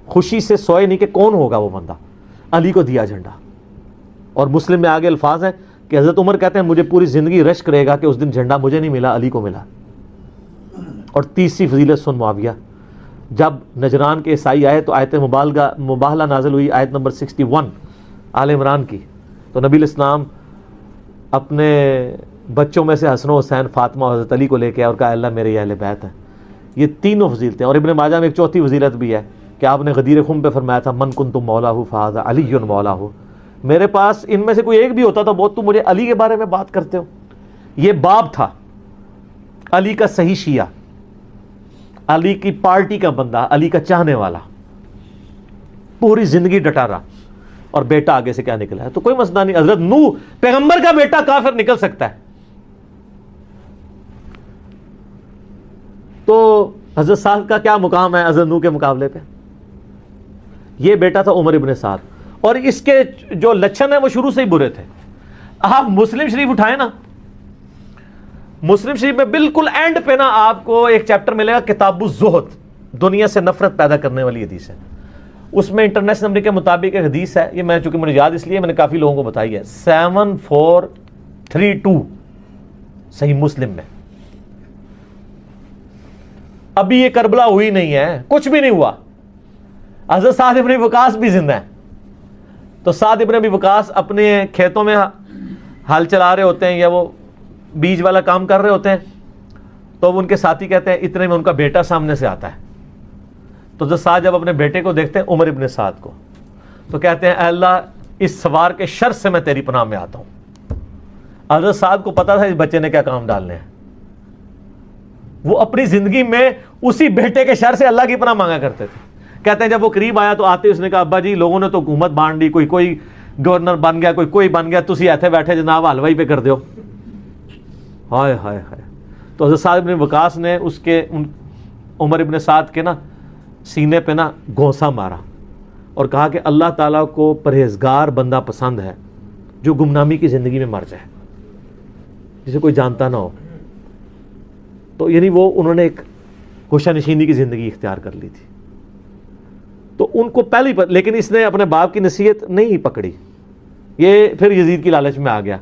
خوشی سے سوئے نہیں کہ کون ہوگا وہ بندہ، علی کو دیا جھنڈا۔ اور مسلم میں آگے الفاظ ہیں کہ حضرت عمر کہتے ہیں مجھے پوری زندگی رشک رہے گا کہ اس دن جھنڈا مجھے نہیں ملا، علی کو ملا۔ اور تیسری فضیلت سن معاویہ، جب نجران کے عیسائی آئے تو آیت مباہلہ نازل ہوئی، آیت نمبر 61 آل عمران کی، تو نبی علیہ السلام اپنے بچوں میں سے حسن و حسین، فاطمہ اور حضرت علی کو لے کے اور کہا اللہ میرے یہ اہل بیت ہیں۔ یہ تینوں فضیلتیں۔ اور ابن ماجہ میں ایک چوتھی فضیلت بھی ہے کہ آپ نے غدیر خم پہ فرمایا تھا من کنتم مولاہ فہذا علی مولاہ، میرے پاس ان میں سے کوئی ایک بھی ہوتا تو بہت تم مجھے علی کے بارے میں بات کرتے ہو. یہ باپ تھا علی کا صحیح شیعہ، علی کی پارٹی کا بندہ، علی کا چاہنے والا، پوری زندگی ڈٹا رہا، اور بیٹا آگے سے کیا نکلا ہے. تو کوئی مسئلہ نہیں، حضرت نوح پیغمبر کا بیٹا کافر نکل سکتا ہے. تو حضرت سعد کا کیا مقام ہے حضرت نوح کے مقابلے پہ؟ یہ بیٹا تھا عمر ابن سعد، اور اس کے جو لچھن ہیں وہ شروع سے ہی برے تھے. آپ مسلم شریف اٹھائیں نا، مسلم شریف میں بالکل اینڈ پہ نا آپ کو ایک چیپٹر ملے گا کتاب الزہد، دنیا سے نفرت پیدا کرنے والی حدیث ہے. اس میں انٹرنیشنل نمبر کے مطابق ایک حدیث ہے، یہ میں چونکہ مجھے یاد اس لیے میں نے کافی لوگوں کو بتائی ہے، 7432 صحیح مسلم میں. ابھی یہ کربلا ہوئی نہیں ہے، کچھ بھی نہیں ہوا، حضرت سعد ابن وقاص بھی زندہ ہیں. تو سعد ابن ابی وقاص اپنے کھیتوں میں ہل چلا رہے ہوتے ہیں یا وہ بیج والا کام کر رہے ہوتے ہیں، تو وہ ان کے ساتھی کہتے ہیں اتنے میں ان کا بیٹا سامنے سے آتا ہے. تو حضرت سعد جب اپنے بیٹے کو دیکھتے ہیں عمر ابن سعد کو، تو کہتے ہیں اے اللہ اس سوار کے شر سے میں تیری پناہ میں آتا ہوں. حضرت سعد کو پتا تھا اس بچے نے کیا کام ڈالنے ہیں، وہ اپنی زندگی میں اسی بیٹے کے شر سے اللہ کی پناہ مانگا کرتے تھے. کہتے ہیں جب وہ قریب آیا تو آتے اس نے کہا ابا جی لوگوں نے تو حکومت بانٹ دی، کوئی گورنر بن گیا، کوئی بن گیا، تسی ایتھے بیٹھے جناب حلوائی پہ کر دیو. ہائے ہائے ہائے. تو حضرت سعد ابن وقاص نے اس کے عمر ابن سعد کے نا سینے پہ نا گھونسا مارا اور کہا کہ اللہ تعالیٰ کو پرہیزگار بندہ پسند ہے جو گمنامی کی زندگی میں مر جائے، جسے کوئی جانتا نہ ہو. تو یعنی وہ انہوں نے ایک گوشہ نشینی کی زندگی اختیار کر لی تھی. تو ان کو پہلے ہی لیکن اس نے اپنے باپ کی نصیحت نہیں پکڑی، یہ پھر یزید کی لالچ میں آ گیا.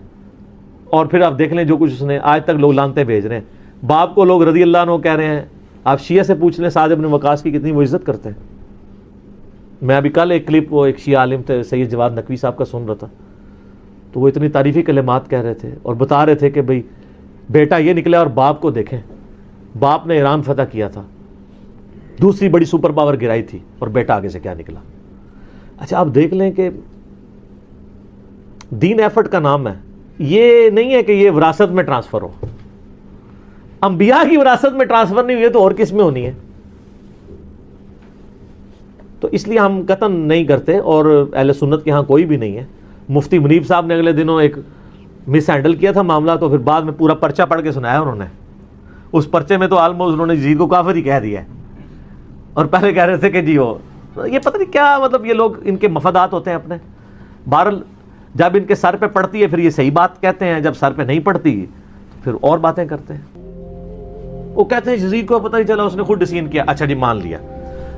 اور پھر آپ دیکھ لیں جو کچھ اس نے، آج تک لوگ لانتے بھیج رہے ہیں. باپ کو لوگ رضی اللہ عنہ کہہ رہے ہیں. آپ شیعہ سے پوچھ لیں سعد ابن وقاص کی کتنی وہ عزت کرتے ہیں. میں ابھی کل ایک کلپ وہ ایک شیعہ عالم تھے سید جواد نقوی صاحب کا سن رہا تھا، تو وہ اتنی تعریفی کلمات کہہ رہے تھے اور بتا رہے تھے کہ بھئی بیٹا یہ نکلا اور باپ کو دیکھیں، باپ نے ایران فتح کیا تھا، دوسری بڑی سپر پاور گرائی تھی، اور بیٹا آگے سے کیا نکلا. اچھا آپ دیکھ لیں کہ دین ایفرٹ کا نام ہے، یہ نہیں ہے کہ یہ وراثت میں ٹرانسفر ہو. انبیاء کی وراثت میں ٹرانسفر نہیں ہوئی ہے تو اور کس میں ہونی ہے؟ تو اس لیے ہم قطعاً نہیں کرتے، اور اہل سنت کے ہاں کوئی بھی نہیں ہے. مفتی منیب صاحب نے اگلے دنوں ایک مس ہینڈل کیا تھا معاملہ، تو پھر بعد میں پورا پرچہ پڑھ کے سنایا انہوں نے. اس پرچے میں تو آلموسٹ انہوں نے یزید کو کافر ہی کہہ دیا ہے، اور پہلے کہہ رہے تھے کہ جی وہ یہ پتہ نہیں کیا، مطلب یہ لوگ ان کے مفادات ہوتے ہیں اپنے. بہرحال جب ان کے سر پہ پڑتی ہے پھر یہ صحیح بات کہتے ہیں، جب سر پہ نہیں پڑتی تو پھر اور باتیں کرتے ہیں. وہ کہتے ہیں یزید کو پتہ نہیں چلا، اس نے خود ڈسین کیا. اچھا جی مان لیا.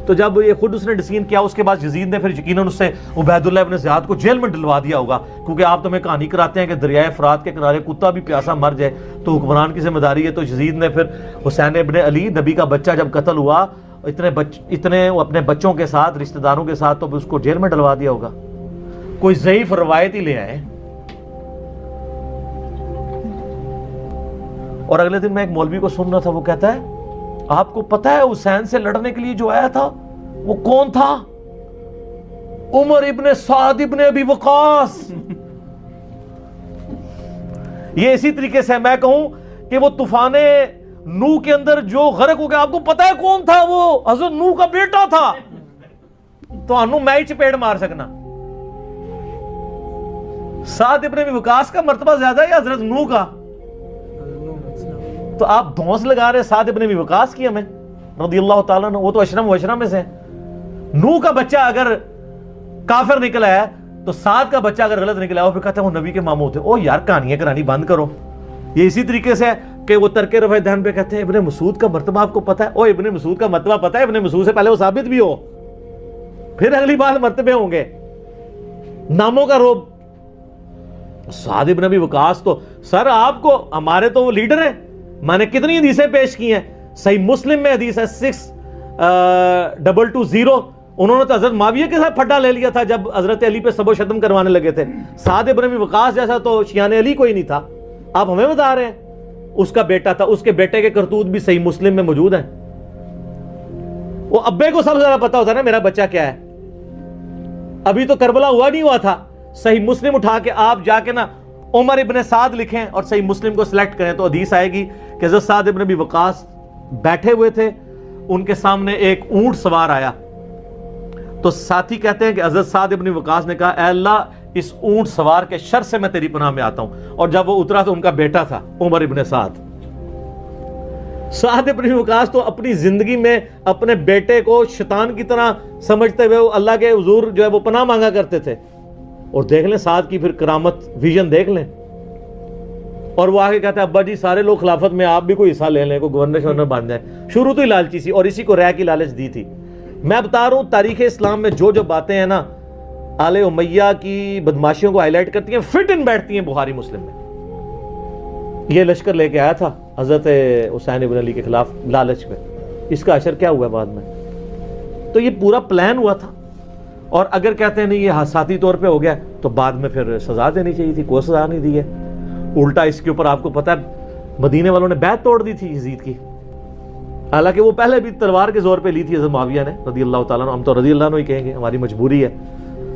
تو جب یہ خود اس نے ڈسین کیا، اس کے بعد یزید نے پھر یقیناً اس سے عبید اللہ ابن زیاد کو جیل میں ڈلوا دیا ہوگا، کیونکہ آپ تو ہمیں کہانی کراتے ہیں کہ دریائے فرات کے کنارے کتا بھی پیاسا مر جائے تو حکمران کی ذمہ داری ہے. تو یزید نے پھر حسین ابن علی نبی کا بچہ جب قتل ہوا، اتنے اپنے بچوں کے ساتھ رشتہ داروں کے ساتھ، تو اس کو جیل میں ڈلوا دیا ہوگا. کوئی ضعیف روایت ہی لے آئے. اور اگلے دن میں ایک مولوی کو سن رہا تھا، وہ کہتا ہے آپ کو پتہ ہے حسین سے لڑنے کے لیے جو آیا تھا وہ کون تھا؟ عمر ابن سعد ابن ابی وقاص. یہ اسی طریقے سے میں کہوں کہ وہ طوفان نوح کے اندر جو غرق ہو گیا، آپ کو پتہ ہے کون تھا؟ وہ حضرت نوح کا بیٹا تھا. تو انو میں ہی چپیڑ مار سکنا. سعد ابن ابی وقاص کا مرتبہ زیادہ ہے یا حضرت نوح کا؟ تو آپ دھونس لگا رہے سعد ابن ابی وقاص کی ہمیں رضی اللہ تعالیٰ عنہ، وہ تو اشرم و اشرم میں سے. نوح کا بچہ اگر کافر نکلا ہے تو سعد کا بچہ اگر غلط نکلا ہے، وہ پھر کہتے ہیں وہ نبی کے ماموں تھے. او یار کہانیاں کرانی بند کرو. یہ اسی طریقے سے کہ وہ ترک رفع دہن پہ کہتے ہیں ابن مسعود کا مرتبہ آپ کو پتہ ہے؟ او ابن مسعود کا مرتبہ پتہ ہے؟ ابن مسعود سے پہلے وہ ثابت بھی ہو، پھر اگلی بار مرتبے ہوں گے. ناموں کا روب. سعد ابن ابی وقاص تو سر آپ کو، ہمارے تو وہ لیڈر ہیں. میں نے کتنی حدیثیں پیش کی ہیں، صحیح مسلم میں حدیث ہے 6220. انہوں نے تو حضرت معاویہ کے ساتھ پھڈا لے لیا تھا جب حضرت علی پہ سب و شتم کروانے لگے تھے. سعد ابن ابی وقاص جیسا تو شیعان علی کوئی نہیں تھا. آپ ہمیں بتا رہے ہیں اس کا بیٹا تھا. اس کے بیٹے کے کرتوت بھی صحیح مسلم میں موجود ہیں. وہ ابے کو سب سے زیادہ پتا ہوتا ہے نا میرا بچہ کیا ہے. ابھی تو کربلا ہوا نہیں ہوا تھا، صحیح مسلم اٹھا کے آپ جا کے نا عمر ابن سعد لکھیں اور صحیح مسلم کو سلیکٹ کریں تو حدیث آئے گی کہ حضرت سعد ابن ابی وقاص بیٹھے ہوئے تھے, ان کے سامنے ایک اونٹ سوار آیا, تو ساتھی کہتے ہیں کہ حضرت سعد ابن وقاص نے کہا اے اللہ اس اونٹ سوار کے شر سے میں تیری پناہ میں آتا ہوں, اور جب وہ اترا تو ان کا بیٹا تھا عمر ابن سعد. سعد ابن وقاص تو اپنی زندگی میں اپنے بیٹے کو شیطان کی طرح سمجھتے ہوئے اللہ کے حضور جو ہے وہ پناہ مانگا کرتے تھے. اور دیکھ لیں سعد کی پھر کرامت ویژن دیکھ لیں, اور وہ آگے کہتا ہے ابا جی سارے لوگ خلافت میں آپ بھی کوئی حصہ لے لیں, کوئی گورنر شورنر بن جائے. شروع تو ہی لالچی سی, اور اسی کو رائے کی لالچ دی تھی. میں بتا رہا ہوں تاریخ اسلام میں جو جو باتیں ہیں نا آل امیہ کی بدماشیوں کو ہائی لائٹ کرتی ہیں, فٹ ان بیٹھتی ہیں بخاری مسلم میں. یہ لشکر لے کے آیا تھا حضرت حسین ابن علی کے خلاف لالچ میں, اس کا اثر کیا ہوا بعد میں؟ تو یہ پورا پلان ہوا تھا. اور اگر کہتے ہیں نہیں یہ حادثاتی طور پہ ہو گیا تو بعد میں پھر سزا دینی چاہیے تھی, کوئی سزا نہیں دی ہے. الٹا اس کے اوپر آپ کو پتا ہے مدینے والوں نے بیعت توڑ دی تھی یزید کی, حالانکہ وہ پہلے بھی تلوار کے زور پہ لی تھی حضرت معاویہ نے رضی اللہ تعالیٰ عنہ. ہم تو رضی اللہ عنہ ہی کہیں گے, ہماری مجبوری ہے,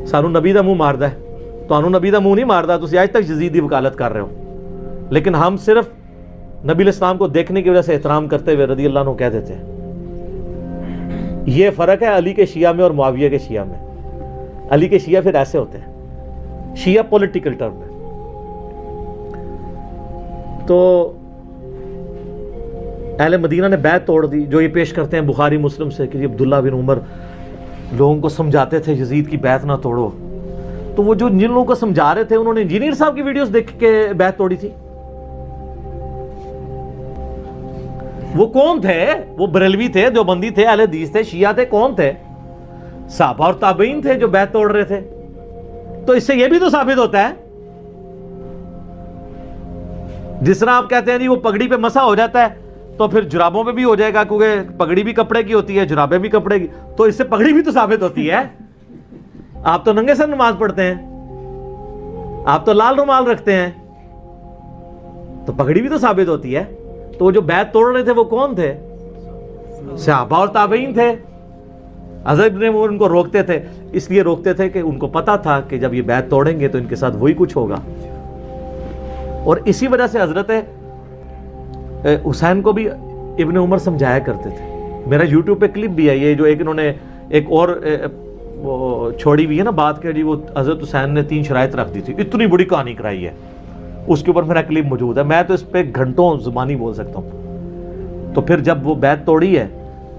سانو نبی دا منہ ماردا ہے, تو انہوں نبی دا منہ نہیں ماردا, تو آج تک یزید دی وکالت کر رہے ہو. لیکن ہم صرف نبی علیہ السلام کو دیکھنے کی وجہ سے احترام کرتے ہوئے رضی اللہ عنہ کہہ دیتے ہیں. یہ فرق ہے علی کے شیعہ میں اور معاویہ کے شیعہ میں. علی کے شیعہ پھر ایسے ہوتے ہیں, شیعہ پولیٹیکل ٹرم میں. تو اہل مدینہ نے بیعت توڑ دی, جو یہ پیش کرتے ہیں بخاری مسلم سے کہ عبداللہ بن عمر لوگوں کو سمجھاتے تھے یزید کی بیعت نہ توڑو. تو وہ جو جن لوگوں کو سمجھا رہے تھے انہوں نے انجینئر صاحب کی ویڈیوز دیکھ کے بیعت توڑی تھی. وہ کون تھے؟ وہ بریلوی تھے, دیوبندی تھے, اہل حدیث تھے, شیعہ تھے, کون تھے؟ صحابہ اور تابعین تھے جو بیعت توڑ رہے تھے. تو اس سے یہ بھی تو ثابت ہوتا ہے, جس طرح آپ کہتے ہیں جی وہ پگڑی پہ مسا ہو جاتا ہے تو پھر جرابوں پہ بھی ہو جائے گا, کیونکہ پگڑی بھی کپڑے کی ہوتی ہے, جرابیں بھی کپڑے کی, تو اس سے پگڑی بھی تو ثابت ہوتی ہے. آپ تو ننگے سر نماز پڑھتے ہیں, آپ تو لال رومال رکھتے ہیں, تو پگڑی بھی تو ثابت ہوتی ہے. تو وہ جو بیعت توڑ رہے تھے وہ کون تھے؟ صحابہ اور تابعین تھے. حضرت ابن عمر ان کو روکتے تھے, اس لیے روکتے تھے کہ ان کو پتا تھا کہ جب یہ بیعت توڑیں گے تو ان کے ساتھ وہی کچھ ہوگا. اور اسی وجہ سے حضرت حسین کو بھی ابن عمر سمجھایا کرتے تھے. میرا یوٹیوب پہ کلپ بھی ہے یہ, جو ایک انہوں نے ایک اور وہ چھوڑی ہوئی ہے نا بات کہ جی وہ حضرت حسین نے 3 شرائط رکھ دی تھی, اتنی بڑی کہانی کرائی ہے, اس کے اوپر میرا کلپ موجود ہے. میں تو اس پہ گھنٹوں زبانی بول سکتا ہوں. تو پھر جب وہ بیعت توڑی ہے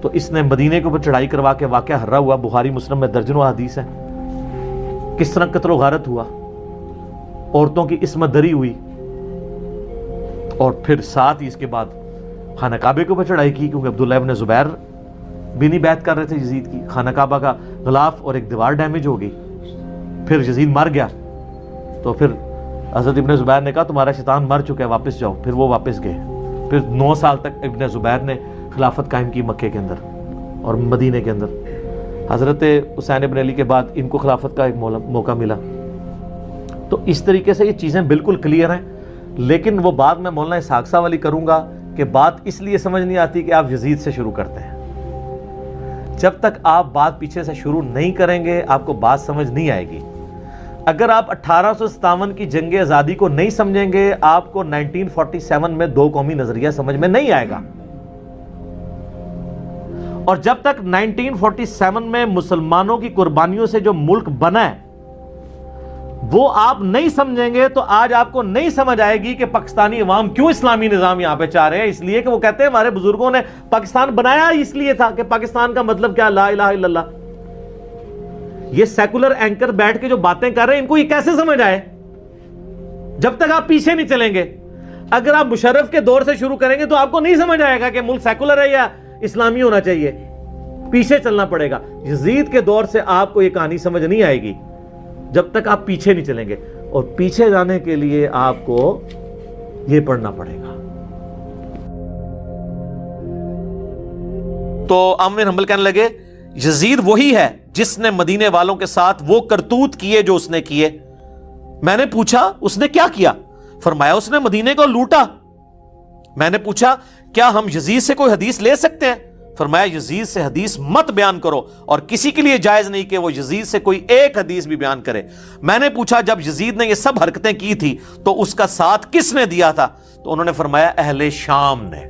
تو اس نے مدینے کے اوپر چڑھائی کروا کے واقعہ ہررا ہوا, بخاری مسلم میں درجنوں حدیث ہے, کس طرح قتل و غارت ہوا, عورتوں کی عصمت دری ہوئی, اور پھر ساتھ ہی اس کے بعد خانہ کعبے کے اوپر چڑھائی کی, کیونکہ عبداللہ ابن زبیر بھی نہیں بیعت کر رہے تھے یزید کی. خانہ کعبہ کا غلاف اور ایک دیوار ڈیمیج ہو گئی, پھر یزید مر گیا, تو پھر حضرت ابن زبیر نے کہا تمہارا شیطان مر چکا ہے, واپس جاؤ. پھر وہ واپس گئے. پھر 9 سال تک ابن زبیر نے خلافت قائم کی مکے کے اندر اور مدینے کے اندر. حضرت حسین ابن علی کے بعد ان کو خلافت کا ایک موقع ملا. تو اس طریقے سے یہ چیزیں بالکل کلیئر ہیں. لیکن وہ بات میں مولانا اسحاق صاحب والی کروں گا کہ بات اس لیے سمجھ نہیں آتی کہ آپ یزید سے شروع کرتے ہیں. جب تک آپ بات پیچھے سے شروع نہیں کریں گے آپ کو بات سمجھ نہیں آئے گی. اگر آپ 1857 کی جنگ آزادی کو نہیں سمجھیں گے آپ کو 1947 میں 2 قومی نظریہ سمجھ میں نہیں آئے گا. اور جب تک 1947 میں مسلمانوں کی قربانیوں سے جو ملک بنا ہے وہ آپ نہیں سمجھیں گے تو آج آپ کو نہیں سمجھ آئے گی کہ پاکستانی عوام کیوں اسلامی نظام یہاں پہ چاہ رہے ہیں. اس لیے کہ وہ کہتے ہیں ہمارے بزرگوں نے پاکستان بنایا اس لیے تھا کہ پاکستان کا مطلب کیا, لا الہ الا اللہ. یہ سیکولر اینکر بیٹھ کے جو باتیں کر رہے ہیں ان کو یہ کیسے سمجھ آئے جب تک آپ پیچھے نہیں چلیں گے. اگر آپ مشرف کے دور سے شروع کریں گے تو آپ کو نہیں سمجھ آئے گا کہ ملک سیکولر ہے یا اسلامی ہونا چاہیے, پیچھے چلنا پڑے گا. یزید کے دور سے آپ کو یہ کہانی سمجھ نہیں آئے گی جب تک آپ پیچھے نہیں چلیں گے, اور پیچھے جانے کے لیے آپ کو یہ پڑھنا پڑے گا. تو احمد بن حنبل کہنے لگے یزید وہی ہے جس نے مدینے والوں کے ساتھ وہ کرتوت کیے جو اس نے کیے. میں نے پوچھا اس نے کیا کیا؟ فرمایا اس نے مدینے کو لوٹا. میں نے پوچھا کیا ہم یزید سے کوئی حدیث لے سکتے ہیں؟ فرمایا یزید سے حدیث مت بیان کرو اور کسی کے لیے جائز نہیں کہ وہ یزید سے کوئی ایک حدیث بھی بیان کرے. میں نے پوچھا جب یزید نے یہ سب حرکتیں کی تھی تو اس کا ساتھ کس نے دیا تھا؟ تو انہوں نے فرمایا اہل شام نے.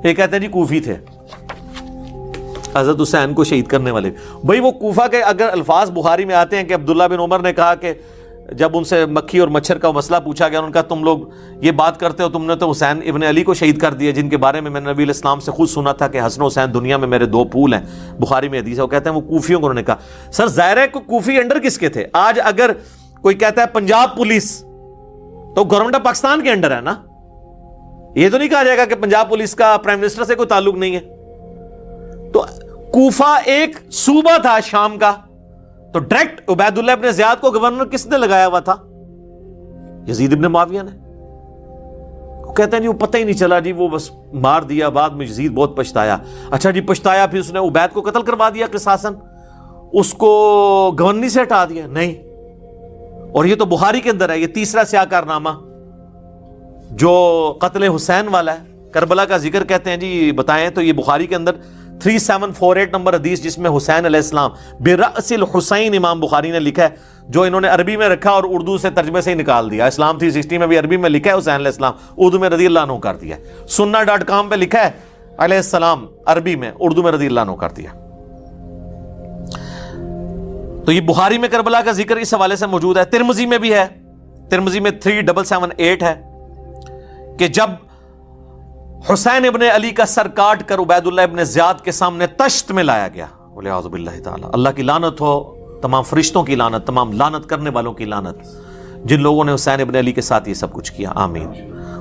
یہ کہتے ہیں جی کوفی تھے حضرت حسین کو شہید کرنے والے. بھئی وہ کوفہ کے اگر الفاظ بخاری میں آتے ہیں کہ عبداللہ بن عمر نے کہا کہ جب ان سے مکھی اور مچھر کا مسئلہ پوچھا گیا، انہوں نے کہا تم لوگ یہ بات کرتے ہو، تم نے تو حسین ابن علی کو شہید کر دیا جن کے بارے میں نبی علیہ السلام سے خود سنا تھا کہ حسن و حسین دنیا میں میرے دو پھول ہیں. بخاری میں حدیث ہے. وہ کہتے ہیں وہ کوفیوں کو انہوں نے کہا. سر ظاہر ہے کہ کوفی انڈر کس کے تھے؟ آج اگر کوئی کہتا ہے پنجاب پولیس تو گورنمنٹ آف پاکستان کے انڈر ہے نا. یہ تو نہیں کہا جائے گا کہ پنجاب پولیس کا پرائم منسٹر سے کوئی تعلق نہیں ہے. تو کوفہ ایک صوبہ تھا شام کا، تو ڈائریکٹ عبید اللہ ابن زیاد کو گورنر کس نے لگایا ہوا تھا؟ یزید ابن معاویہ نے. وہ کہتے ہیں جی وہ پتہ ہی نہیں چلا جی، وہ بس مار دیا. بعد میں یزید بہت پچھتایا. اچھا جی پچھتایا، پھر اس نے عبید کو قتل کروا دیا قصاصاً، اس کو گورنری سے ہٹا دیا؟ نہیں. اور یہ تو بخاری کے اندر ہے. یہ تیسرا سیاہ کارنامہ جو قتل حسین والا ہے، کربلا کا ذکر کہتے ہیں جی بتائیں تو یہ بخاری کے اندر 3748 نمبر حدیث جس میں حسین علیہ السلام برأس الحسین امام بخاری نے لکھا ہے، جو انہوں نے عربی میں رکھا اور اردو سے ترجمے سے ہی نکال دیا. اسلام 360 میں بھی عربی میں لکھا ہے حسین علیہ السلام، اردو میں رضی اللہ عنہ کر دیا. sunna.com پہ لکھا ہے علیہ السلام عربی میں، اردو میں رضی اللہ عنہ کر دیا. تو یہ بخاری میں کربلا کا ذکر اس حوالے سے موجود ہے. ترمذی میں بھی ہے. ترمذی میں 3778 ہے کہ جب حسین ابن علی کا سر کاٹ کر عبید اللہ ابن زیاد کے سامنے تشت میں لایا گیا. وَلِعَوْذُ بِاللَّهِ تعالی، اللہ کی لعنت ہو، تمام فرشتوں کی لعنت، تمام لعنت کرنے والوں کی لعنت جن لوگوں نے حسین ابن علی کے ساتھ یہ سب کچھ کیا. آمین.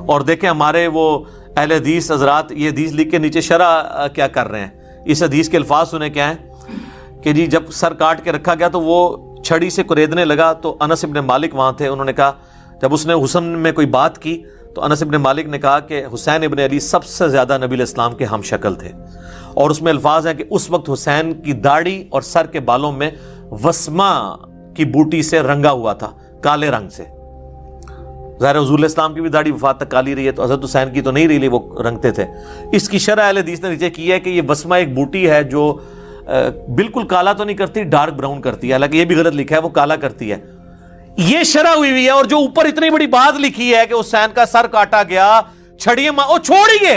اور دیکھیں ہمارے وہ اہل حدیث حضرات یہ حدیث لکھ کے نیچے شرح کیا کر رہے ہیں. اس حدیث کے الفاظ سنیں کیا ہیں کہ جی جب سر کاٹ کے رکھا گیا تو وہ چھڑی سے کوریدنے لگا. تو انس ابن مالک وہاں تھے. انہوں نے کہا جب اس نے حسن میں کوئی بات کی تو انس ابن مالک نے کہا کہ حسین ابن علی سب سے زیادہ نبی علیہ السلام کے ہم شکل تھے. اور اس میں الفاظ ہیں کہ اس وقت حسین کی داڑھی اور سر کے بالوں میں وسما کی بوٹی سے رنگا ہوا تھا، کالے رنگ سے. ظاہر حضور علیہ السلام کی بھی داڑھی وفات تک کالی رہی ہے، تو حضرت حسین کی تو نہیں رہی، وہ رنگتے تھے. اس کی شرح اہل حدیث نے نیچے کی ہے کہ یہ وسما ایک بوٹی ہے جو بالکل کالا تو نہیں کرتی، ڈارک براؤن کرتی ہے. حالانکہ یہ بھی غلط لکھا ہے، وہ کالا کرتی ہے. یہ شرح ہوئی ہے. اور جو اوپر اتنی بڑی بات لکھی ہے کہ حسین کا سر کاٹا گیا چھڑیے ماں او چھوڑیے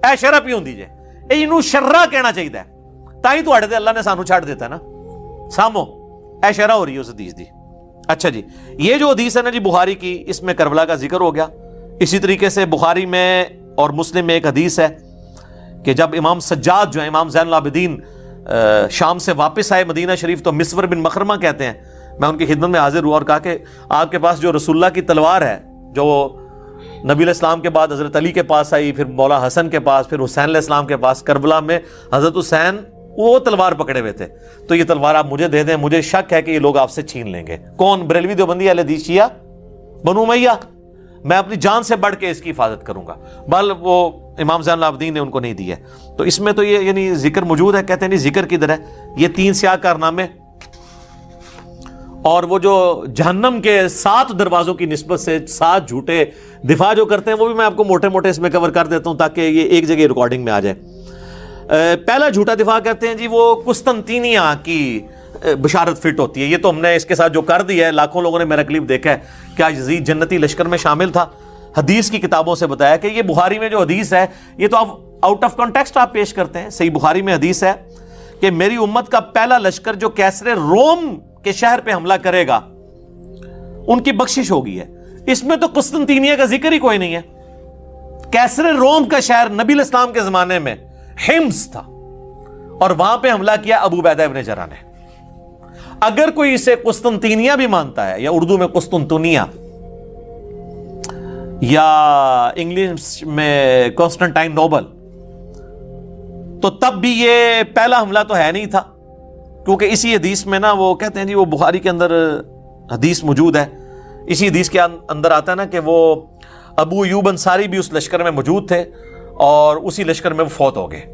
اے شرح پی ہوندی جے اینو شرح کہنا چاہیے تائی تواڈے تے اللہ نے سانو چھڈ دیتا ہے نا. سامو اے شرح ہو رہی ہے اس حدیث دی. اچھا جی یہ جو حدیث ہے نا جی بخاری کی، اس میں کربلا کا ذکر ہو گیا. اسی طریقے سے بخاری میں اور مسلم میں ایک حدیث ہے کہ جب امام سجاد جو ہے امام زین العابدین شام سے واپس آئے مدینہ شریف تو مسور بن مخرمہ کہتے ہیں میں ان کی خدمت میں حاضر ہوا اور کہا کہ آپ کے پاس جو رسول اللہ کی تلوار ہے جو نبی علیہ السلام کے بعد حضرت علی کے پاس آئی، پھر مولا حسن کے پاس، پھر حسین علیہ السلام کے پاس، کربلا میں حضرت حسین وہ تلوار پکڑے ہوئے تھے، تو یہ تلوار آپ مجھے دے دیں، مجھے شک ہے کہ یہ لوگ آپ سے چھین لیں گے. کون؟ بریلوی دیوبندی اہل حدیث شیعہ بنو امیہ. میں اپنی جان سے بڑھ کے اس کی حفاظت کروں گا. بل وہ امام زین العابدین نے ان کو نہیں دیا. تو اس میں تو یہ یعنی ذکر موجود ہے. کہتے ہیں نہیں ذکر کدھر ہے؟ یہ 3 سیاہ کارنامے اور وہ جو جہنم کے 7 دروازوں کی نسبت سے 7 جھوٹے دفاع جو کرتے ہیں وہ بھی میں آپ کو موٹے موٹے اس میں کور کر دیتا ہوں تاکہ یہ ایک جگہ ریکارڈنگ میں آ جائے. پہلا جھوٹا دفاع کہتے ہیں جی وہ قسطنطینیہ کی بشارت فٹ ہوتی ہے. یہ تو ہم نے اس کے ساتھ جو کر دیا ہے، لاکھوں لوگوں نے میرا کلپ دیکھا ہے، کیا یزید جنتی لشکر میں شامل تھا. حدیث کی کتابوں سے بتایا کہ یہ بخاری میں جو حدیث ہے یہ تو آپ آؤٹ آف کانٹیکسٹ آپ پیش کرتے ہیں. صحیح بخاری میں حدیث ہے کہ میری امت کا پہلا لشکر جو کیسر روم کے شہر پہ حملہ کرے گا ان کی بخشش ہوگی ہے. اس میں تو قسطنطینیہ کا ذکر ہی کوئی نہیں ہے. کیسر روم کا شہر نبی علیہ السلام کے زمانے میں حمص تھا اور وہاں پہ حملہ کیا ابو عبیدہ ابن جراح نے. اگر کوئی اسے قسطنطینیہ بھی مانتا ہے یا اردو میں قسطنطنیہ یا انگلش میں کانسٹنٹائن نوبل، تو تب بھی یہ پہلا حملہ تو ہے نہیں تھا، کیونکہ اسی حدیث میں نا وہ کہتے ہیں جی وہ بخاری کے اندر حدیث موجود ہے. اسی حدیث کے اندر آتا ہے نا کہ وہ ابو ایوب انصاری بھی اس لشکر میں موجود تھے اور اسی لشکر میں وہ فوت ہو گئے.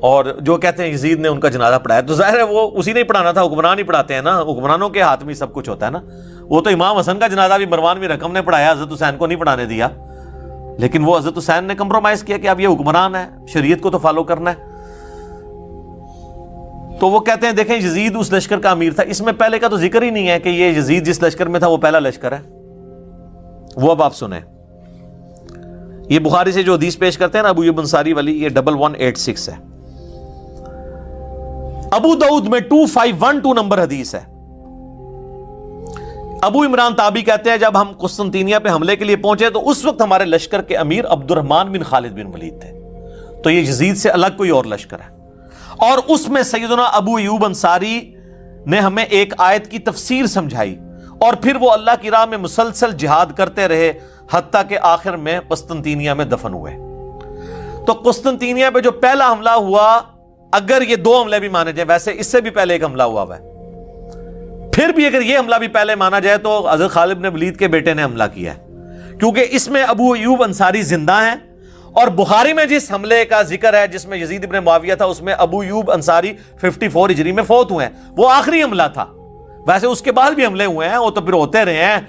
اور جو کہتے ہیں یزید نے ان کا جنازہ پڑھایا، تو ظاہر ہے وہ اسی نے پڑھانا تھا، حکمران ہی پڑھاتے ہیں نا، حکمرانوں کے ہاتھ میں سب کچھ ہوتا ہے نا. وہ تو امام حسن کا جنازہ بھی مروان بن رکم نے پڑھایا، حضرت حسین کو نہیں پڑھانے دیا. لیکن وہ حضرت حسین نے کمپرومائز کیا کہ اب یہ حکمران ہے, شریعت کو تو فالو کرنا ہے. تو وہ کہتے ہیں دیکھیں یزید اس لشکر کا امیر تھا, اس میں پہلے کا تو ذکر ہی نہیں ہے کہ یہ یزید جس لشکر میں تھا وہ پہلا لشکر ہے. وہ اب آپ سنیں, یہ بخاری سے جو حدیث پیش کرتے ہیں نا ابو ایوب انصاری والی, یہ 1186 ہے. ابو داؤد میں 2512 نمبر حدیث ہے. ابو عمران تابی کہتے ہیں جب ہم قسطنطینیہ پہ حملے کے لیے پہنچے تو اس وقت ہمارے لشکر کے امیر عبد الرحمن بن خالد بن ولید تھے. تو یہ یزید سے الگ کوئی اور لشکر ہے. اور اس میں سیدنا ابو ایوب انصاری نے ہمیں ایک آیت کی تفسیر سمجھائی, اور پھر وہ اللہ کی راہ میں مسلسل جہاد کرتے رہے حتیٰ کہ آخر میں قسطنطینیہ میں دفن ہوئے. تو قسطنطینیہ پہ جو پہلا حملہ ہوا, اگر یہ 2 حملے بھی مانے جائیں, ویسے اس سے بھی پہلے ایک حملہ ہوا ہے, پھر بھی اگر یہ حملہ بھی پہلے مانا جائے تو حضرت خالد بن ولید کے بیٹے نے حملہ کیا ہے, کیونکہ اس میں ابو ایوب انصاری زندہ ہیں. اور بخاری میں جس حملے کا ذکر ہے جس میں یزید ابن معاویہ تھا, اس میں ابو ایوب انصاری 54 ہجری میں فوت ہوئے ہیں, وہ آخری حملہ تھا. ویسے اس کے بعد بھی حملے ہوئے ہیں, وہ تو پھر ہوتے رہے ہیں,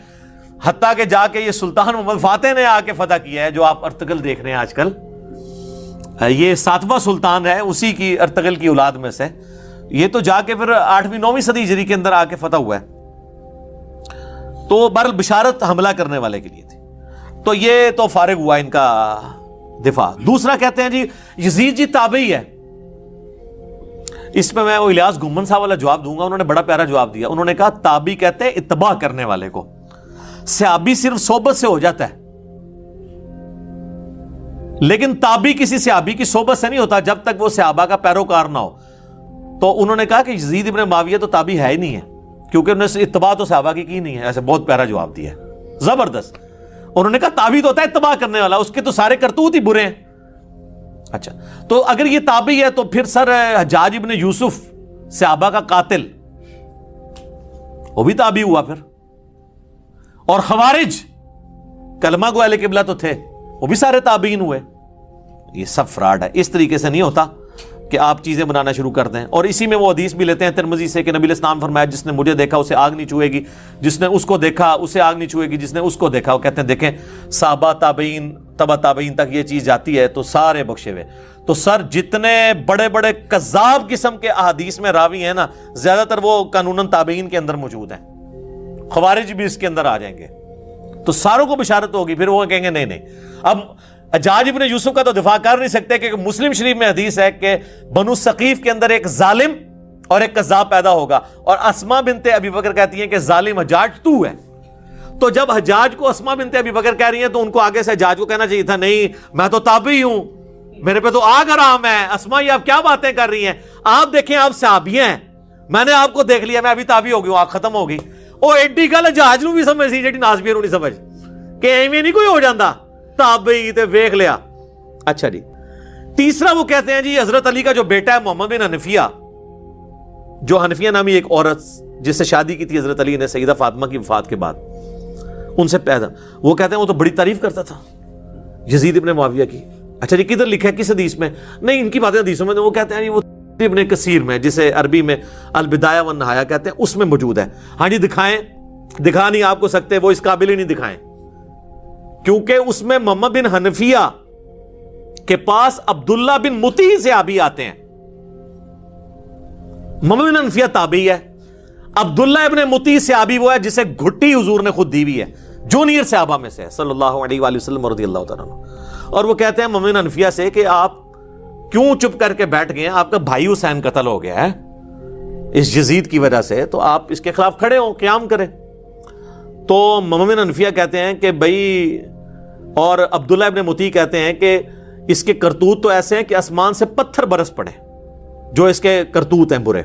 حتیٰ کہ جا کے یہ سلطان محمد فاتح نے آ کے فتح کیا ہے, جو آپ ارطغرل دیکھ رہے ہیں آج کل. یہ 7واں سلطان ہے, اسی کی ارطغرل کی اولاد میں سے. یہ تو جا کے پھر 8ویں 9ویں صدی ہجری کے اندر آ کے فتح ہوا ہے. تو بہرحال بشارت حملہ کرنے والے کے لیے تھی. تو یہ تو فارغ ہوا ان کا دفاع. دوسرا کہتے ہیں جی یزید جی تابعی ہے. اس پہ میں وہ الیاس گمن صاحب والا جواب دوں گا, انہوں نے بڑا پیارا جواب دیا. انہوں نے کہا تابعی کہتے ہیں اتباع کرنے والے کو, صحابی صرف صحبت سے ہو جاتا ہے, لیکن تابعی کسی صحابی کی صحبت سے نہیں ہوتا جب تک وہ صحابہ کا پیروکار نہ ہو. تو انہوں نے کہا کہ یزید ابن معاویہ تو تابعی ہے ہی نہیں ہے, کیونکہ انہوں نے اتباع تو صحابہ کی نہیں ہے. ایسے بہت پیارا جواب دیا ہے, زبردست. انہوں نے کہا تابعی تو ہوتا ہے اتباع کرنے والا, اس کے تو سارے کرتوت ہی برے ہیں. اچھا, تو اگر یہ تابعی ہے تو پھر سر حجاج ابن یوسف صحابہ کا قاتل, وہ بھی تابعی ہوا پھر. اور خوارج کلمہ گو اہل قبلہ تو تھے, وہ بھی سارے تابعین ہوئے. یہ سب فراڈ ہے. اس طریقے سے نہیں ہوتا کہ آپ چیزیں بنانا شروع کر دیں. اور اسی میں وہ حدیث بھی لیتے ہیں ترمذی سے کہ نبی علیہ السلام فرمایا جس نے مجھے دیکھا اسے آگ نہیں چھوئے گی, جس نے اس کو دیکھا اسے آگ نہیں چھوئے گی, جس نے اس کو دیکھا. وہ کہتے ہیں دیکھیں صحابہ تابعین تبع تابعین تک یہ چیز جاتی ہے تو سارے بخشے ہوئے. تو سر جتنے بڑے بڑے کذاب قسم کے احادیث میں راوی ہیں نا, زیادہ تر وہ قانوناً تابعین کے اندر موجود ہیں. خوارج بھی اس کے اندر آ جائیں گے تو ساروں کو بشارت ہوگی. پھر وہ کہیں گے نہیں نہیں. اب حجاج ابن یوسف کا تو دفاع کر نہیں سکتے, کہ مسلم شریف میں حدیث ہے کہ بنو ثقیف کے اندر ایک ظالم اور ایک کذاب پیدا ہوگا, اور اسما بنت ابی بکر کہتی ہیں کہ ظالم حجاج تو ہے. تو جب حجاج کو اسما بنت ابی بکر کہہ رہی ہیں تو ان کو آگے سے حجاج کو کہنا چاہیے تھا نہیں میں تو تابعی ہوں, میرے پہ تو آگ حرام ہے. اسما یہ آپ کیا باتیں کر رہی ہیں, آپ دیکھیں آپ صحابی ہیں, میں نے آپ کو دیکھ لیا, میں ابھی تابعی ہو گئی ہوں, آگ ختم ہو گئی. او ایڈی گل حجاج نو بھی سمجھ سی جیڑی نازبی نو نہیں سمجھ, کہ ایویں نہیں کوئی ہو جاتا تابعی تے ویکھ لیا. اچھا جی, تیسرا وہ کہتے ہیں جی حضرت علی کا جو بیٹا ہے محمد بن حنفیہ, جو حنفیہ نامی ایک عورت جس سے شادی کی تھی حضرت علی نے سیدہ فاطمہ کی وفات کے بعد, ان سے پیدا, وہ کہتے ہیں وہ تو بڑی تعریف کرتا تھا یزید ابن معاویہ کی. اچھا جی, کدھر لکھا ہے کس حدیث میں؟ نہیں ان کی باتیں حدیثوں میں, وہ کہتے ہیں وہ ابن کثیر میں, جسے عربی میں البدایہ والنہایہ کہتے ہیں, اس میں موجود ہے. ہاں جی دکھائیں, دکھا نہیں آپ کو سکتے, وہ اس قابل ہی نہیں دکھائیں, کیونکہ اس میں محمد بن حنفیہ کے پاس عبداللہ بن مطیع صحابی آتے ہیں. محمد بن حنفیہ تابعی ہے, عبداللہ ابن مطیع صحابی وہ ہے جسے گھٹی حضور نے خود دی ہوئی ہے, جونیئر صحابہ میں سے صلی اللہ علیہ وآلہ وسلم رضی اللہ تعالیٰ عنہ. اور وہ کہتے ہیں محمد بن حنفیہ سے کہ آپ کیوں چپ کر کے بیٹھ گئے, آپ کا بھائی حسین قتل ہو گیا ہے اس یزید کی وجہ سے, تو آپ اس کے خلاف کھڑے ہوں, قیام کریں. تو محمد بن حنفیہ کہتے ہیں کہ بھائی, اور عبداللہ ابن مطیع کہتے ہیں کہ اس کے کرتوت تو ایسے ہیں کہ آسمان سے پتھر برس پڑے, جو اس کے کرتوت ہیں برے.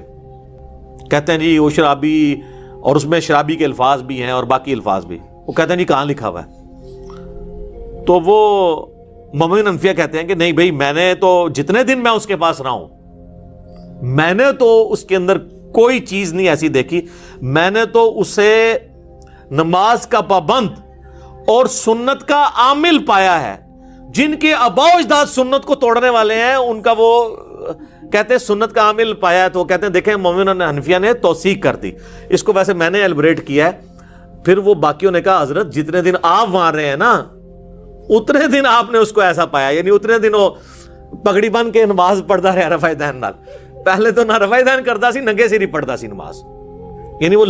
کہتے ہیں جی وہ شرابی, اور اس میں شرابی کے الفاظ بھی ہیں اور باقی الفاظ بھی. وہ کہتے ہیں جی کہاں لکھا ہوا ہے؟ تو وہ محمد بن حنفیہ کہتے ہیں کہ نہیں بھائی, میں نے تو جتنے دن میں اس کے پاس رہا ہوں, میں نے تو اس کے اندر کوئی چیز نہیں ایسی دیکھی, میں نے تو اسے نماز کا پابند اور سنت کا عامل پایا ہے. جن کے آباء و اجداد سنت کو توڑنے والے ہیں ان کا وہ کہتے ہیں سنت کا عامل پایا ہے. تو وہ کہتے ہیں دیکھیں محمد بن حنفیہ نے توثیق کر دی اس کو. ویسے میں نے ایلبریٹ کیا ہے, پھر وہ باقیوں نے کہا حضرت جتنے دن آپ وہاں رہے ہیں نا اتنے دن آپ نے اس کو ایسا پایا، یعنی اتنے دن وہ پگڑی بن کے نماز پڑھتا رہا رفع دین نال. پہلے تو نہ رفع دین کرتا سی، ننگے سر ہی پڑھتا سی نماز، یعنی وہ